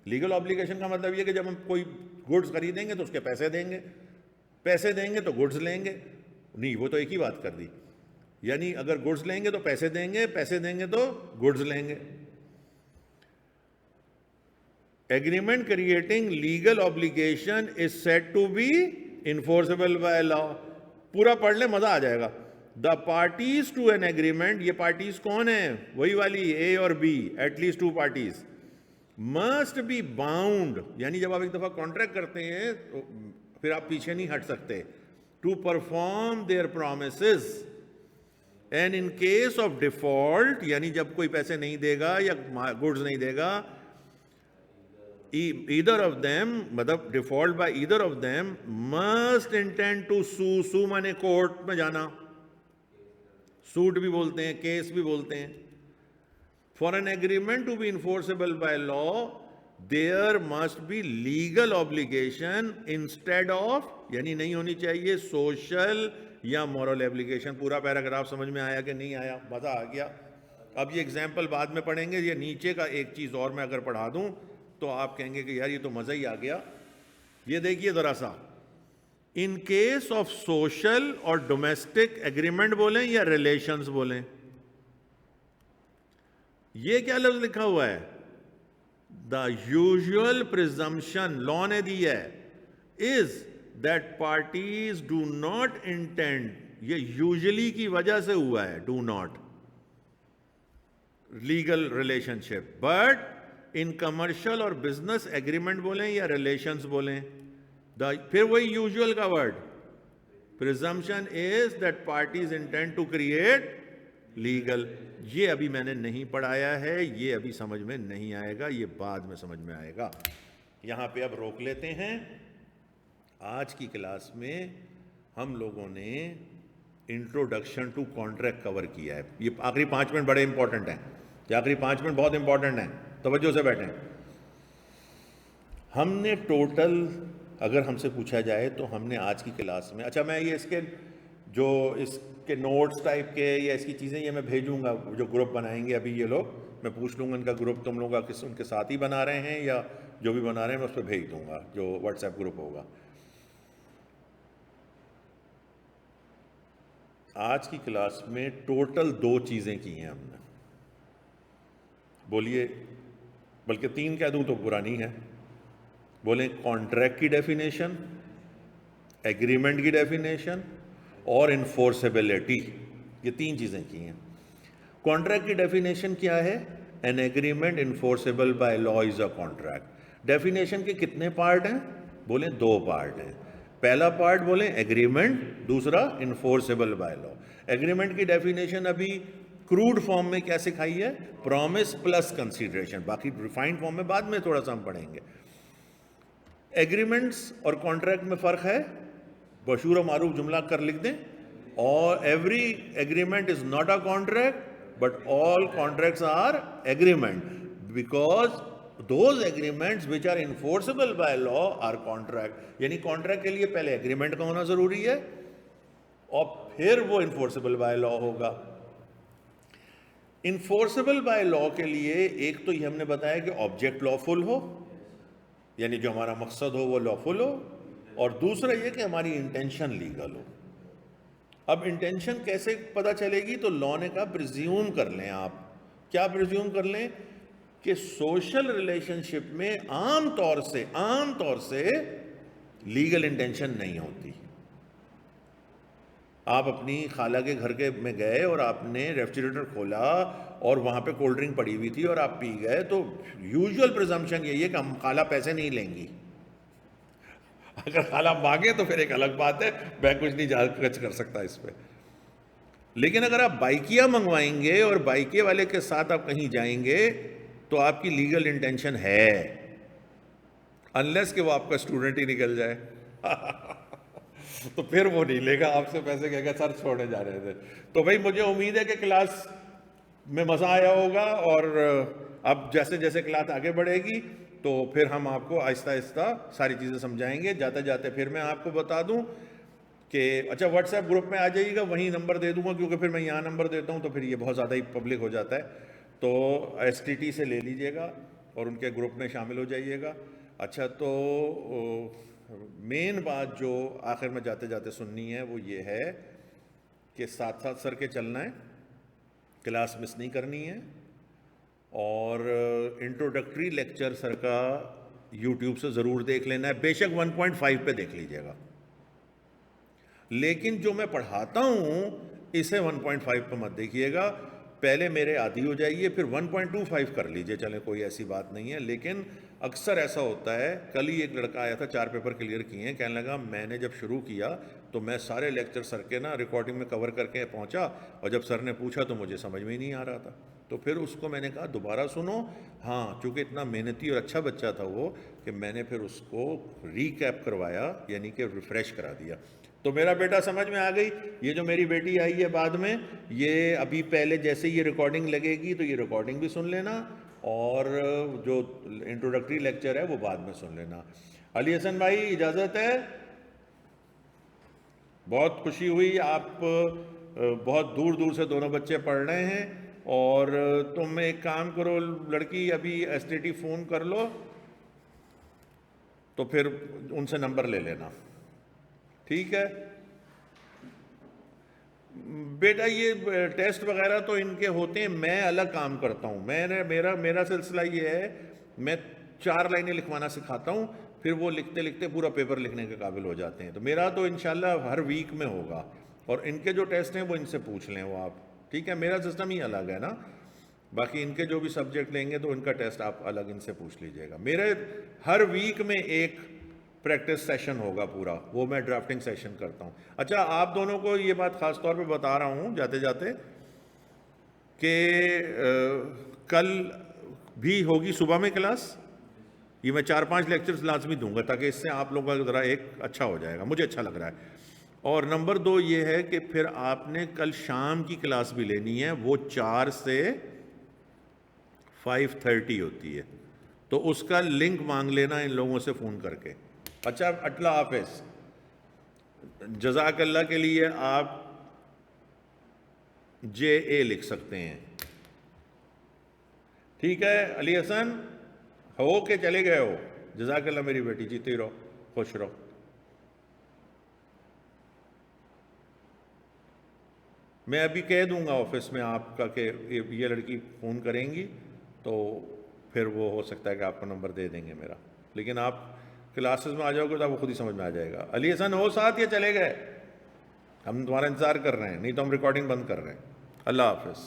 لیگل آبلیگیشن کا مطلب یہ کہ جب ہم کوئی گڈز خریدیں گے تو اس کے پیسے دیں گے, پیسے دیں گے تو گڈز لیں گے. نہیں وہ تو ایک ہی بات کر دی, یعنی اگر گڈز لیں گے تو پیسے دیں گے, پیسے دیں گے تو گڈز لیں گے. Agreement creating legal obligation is said to be enforceable by law. پورا پڑھ لیں مزہ آ جائے گا. The parties to an agreement, یہ parties کون ہیں؟ وہی والی A اور B, at least 2 parties, must be bound. یعنی جب آپ ایک دفعہ کانٹریکٹ کرتے ہیں تو پھر آپ پیچھے نہیں ہٹ سکتے. to perform their promises, and in case of default, یعنی جب کوئی پیسے نہیں دے گا یا گڈز نہیں دے گا, either of them, مطلب default by either of them, must intend to sue مانے کورٹ میں جانا, سوٹ بھی بولتے ہیں, کیس بھی بولتے ہیں. For an agreement to be enforceable by law, there must be legal obligation instead of, یعنی نہیں ہونی چاہیے social یا moral obligation. پورا پیراگراف سمجھ میں آیا کہ نہیں آیا؟ مزہ آ گیا. اب یہ ایگزامپل بعد میں پڑھیں گے. یہ نیچے کا ایک چیز اور میں اگر پڑھا دوں تو آپ کہیں گے کہ یار یہ تو مزہ ہی آ گیا. یہ دیکھیے ذرا سا, ان کیس آف سوشل اور ڈومیسٹک ایگریمنٹ بولیں یا ریلیشنز بولیں, یہ کیا لفظ لکھا ہوا ہے؟ دا یوزول پریزمپشن لا نے دی ہے, is that parties do not intend, یہ یوزلی کی وجہ سے ہوا ہے, do not legal relation ship, but in commercial اور بزنس ایگریمنٹ بولیں یا ریلیشنز بولیں, پھر وہی یوزول کا word, presumption is that parties intend to create legal. یہ ابھی میں نے نہیں پڑھایا ہے, یہ ابھی سمجھ میں نہیں آئے گا, یہ بعد میں سمجھ میں آئے گا. یہاں پہ اب روک لیتے ہیں. آج کی کلاس میں ہم لوگوں نے انٹروڈکشن ٹو کانٹریکٹ کور کیا ہے. یہ آخری 5 منٹ بڑے امپورٹنٹ ہیں, یہ آخری 5 منٹ بہت امپورٹنٹ ہیں, توجہ سے بیٹھیں. ہم نے ٹوٹل, اگر ہم سے پوچھا جائے تو ہم نے آج کی کلاس میں, اچھا میں یہ اس کے جو اس کے نوٹس ٹائپ کے یا اس کی چیزیں یہ میں بھیجوں گا, جو گروپ بنائیں گے ابھی یہ لوگ, میں پوچھ لوں گا ان کا گروپ تم لوگوں کا ان کے ساتھ ہی بنا رہے ہیں یا جو بھی بنا رہے ہیں میں اس پہ بھیج دوں گا, جو واٹس ایپ گروپ ہوگا. آج کی کلاس میں ٹوٹل 2 چیزیں کی ہیں ہم نے, بولیے, بلکہ 3 کہہ دوں تو برا نہیں ہے. بولیں کانٹریکٹ کی ڈیفینیشن, ایگریمنٹ کی ڈیفینیشن اور انفورسیبلٹی, یہ 3 چیزیں کی ہیں. کانٹریکٹ کی ڈیفینیشن کیا ہے؟ An agreement enforceable by law is a contract. Definition کے کتنے پارٹ ہیں؟ بولیں 2 پارٹ ہیں. پہلا پارٹ بولیں ایگریمنٹ, دوسرا انفورسیبل بائی لا. ایگریمنٹ کی ڈیفینیشن ابھی کروڈ فارم میں کیا سکھائی ہے؟ Promise plus consideration. باقی ریفائنڈ فارم میں بعد میں تھوڑا سا ہم پڑھیں گے. ایگریمنٹس اور کانٹریکٹ میں فرق ہے, مشہور و معروف جملہ کر لکھ دیں, اور every agreement is not a contract but all contracts are agreement, because those agreements which are enforceable by law are contract. یعنی کانٹریکٹ کے لیے پہلے ایگریمنٹ کا ہونا ضروری ہے اور پھر وہ انفورسیبل بائی لا ہوگا. انفورسیبل بائی لا کے لیے ایک تو یہ ہم نے بتایا کہ آبجیکٹ لافل ہو, یعنی جو ہمارا مقصد ہو وہ لافل ہو, اور دوسرا یہ کہ ہماری انٹینشن لیگل ہو. اب انٹینشن کیسے پتہ چلے گی؟ تو لا نے کہا پریزیوم کر لیں. آپ کیا پریزیوم کر لیں؟ کہ سوشل ریلیشن شپ میں عام طور سے لیگل انٹینشن نہیں ہوتی. آپ اپنی خالہ کے گھر کے میں گئے اور آپ نے ریفریجریٹر کھولا اور وہاں پہ کولڈ ڈرنک پڑی ہوئی تھی اور آپ پی گئے, تو یوزول پریزمپشن یہی ہے کہ ہم خالہ پیسے نہیں لیں گی. اگر خالہ مانگے تو پھر ایک الگ بات ہے, میں کچھ نہیں خرچ کر سکتا اس پہ. لیکن اگر آپ بائکیا منگوائیں گے اور بائکے والے کے ساتھ آپ کہیں جائیں گے تو آپ کی لیگل انٹینشن ہے, انلیس کہ وہ آپ کا اسٹوڈنٹ ہی نکل جائے تو پھر وہ نہیں لے گا آپ سے پیسے, کہے گا سر چھوڑنے جا رہے تھے. تو بھائی مجھے امید ہے کہ کلاس میں مزہ آیا ہوگا, اور اب جیسے جیسے کلاس آگے بڑھے گی تو پھر ہم آپ کو آہستہ آہستہ ساری چیزیں سمجھائیں گے. جاتے جاتے پھر میں آپ کو بتا دوں کہ اچھا واٹس ایپ گروپ میں آ جائیے گا, وہیں نمبر دے دوں گا, کیونکہ پھر میں یہاں نمبر دیتا ہوں تو پھر یہ بہت زیادہ ہی پبلک ہو جاتا ہے. تو STT سے لے لیجئے گا اور ان کے گروپ میں شامل ہو جائیے گا. اچھا, تو مین بات جو آخر میں جاتے جاتے سننی ہے وہ یہ ہے کہ ساتھ ساتھ سر کے چلنا ہے, کلاس مس نہیں کرنی ہے, اور انٹروڈکٹری لیکچر سر کا یوٹیوب سے ضرور دیکھ لینا ہے. بے شک 1.5 پہ دیکھ لیجئے گا, لیکن جو میں پڑھاتا ہوں اسے 1.5 پہ مت دیکھیے گا. پہلے میرے عادی ہو جائیے, پھر 1.25 کر لیجئے, چلیں کوئی ایسی بات نہیں ہے. لیکن اکثر ایسا ہوتا ہے, کل ہی ایک لڑکا آیا تھا 4 پیپر کلیئر کیے ہیں, کہنے لگا میں نے جب شروع کیا تو میں سارے لیکچر سر کے نا ریکارڈنگ میں کور کر کے پہنچا، اور جب سر نے پوچھا تو مجھے سمجھ میں ہی نہیں آ رہا تھا. تو پھر اس کو میں نے کہا دوبارہ سنو. ہاں چونکہ اتنا محنتی اور اچھا بچہ تھا وہ کہ میں نے پھر اس کو ریکیپ کروایا، یعنی کہ ریفریش کرا دیا. تو میرا بیٹا سمجھ میں آ گئی. یہ جو میری بیٹی آئی ہے بعد میں، یہ ابھی پہلے جیسے یہ ریکارڈنگ لگے گی تو یہ ریکارڈنگ بھی سن لینا، اور جو انٹروڈکٹری لیکچر ہے وہ بعد میں سن لینا. علی حسن بھائی اجازت ہے؟ بہت خوشی ہوئی. آپ بہت دور دور سے دونوں بچے پڑھ رہے ہیں. اور تم ایک کام کرو لڑکی، ابھی ایس ٹی ٹی فون کر لو تو پھر ان سے نمبر لے لینا، ٹھیک ہے بیٹا؟ یہ ٹیسٹ وغیرہ تو ان کے ہوتے ہیں، میں الگ کام کرتا ہوں. میرا سلسلہ یہ ہے، میں 4 لائنیں لکھوانا سکھاتا ہوں، پھر وہ لکھتے لکھتے پورا پیپر لکھنے کے قابل ہو جاتے ہیں. تو میرا تو انشاءاللہ ہر ویک میں ہوگا، اور ان کے جو ٹیسٹ ہیں وہ ان سے پوچھ لیں وہ آپ، ٹھیک ہے؟ میرا سسٹم ہی الگ ہے نا. باقی ان کے جو بھی سبجیکٹ لیں گے تو ان کا ٹیسٹ آپ الگ ان سے پوچھ لیجئے گا. میرے ہر ویک میں ایک پریکٹس سیشن ہوگا پورا، وہ میں ڈرافٹنگ سیشن کرتا ہوں. اچھا آپ دونوں کو یہ بات خاص طور پہ بتا رہا ہوں جاتے جاتے کہ کل بھی ہوگی صبح میں کلاس. یہ میں 4-5 لیکچرز لازمی دوں گا تاکہ اس سے آپ لوگوں کا ذرا ایک اچھا ہو جائے گا، مجھے اچھا لگ رہا ہے. اور نمبر 2 یہ ہے کہ پھر آپ نے کل شام کی کلاس بھی لینی ہے، وہ 4 سے 5:30 ہوتی ہے، تو اس کا لنک مانگ لینا ان لوگوں سے فون کر کے. اچھا اللہ حافظ. جزاک اللہ کے لیے آپ JA لکھ سکتے ہیں، ٹھیک ہے؟ علی حسن ہو کے چلے گئے ہو؟ جزاک اللہ میری بیٹی، جیتے رہو، خوش رہو. میں ابھی کہہ دوں گا آفس میں آپ کا کہ یہ لڑکی فون کریں گی تو پھر وہ ہو سکتا ہے کہ آپ کو نمبر دے دیں گے میرا، لیکن آپ کلاسز میں آ جاؤ گے تو آپ کو خود ہی سمجھ میں آ جائے گا. علی حسن ہو ساتھ یا چلے گئے؟ ہم تمہارا انتظار کر رہے ہیں، نہیں تو ہم ریکارڈنگ بند کر رہے ہیں. اللہ حافظ.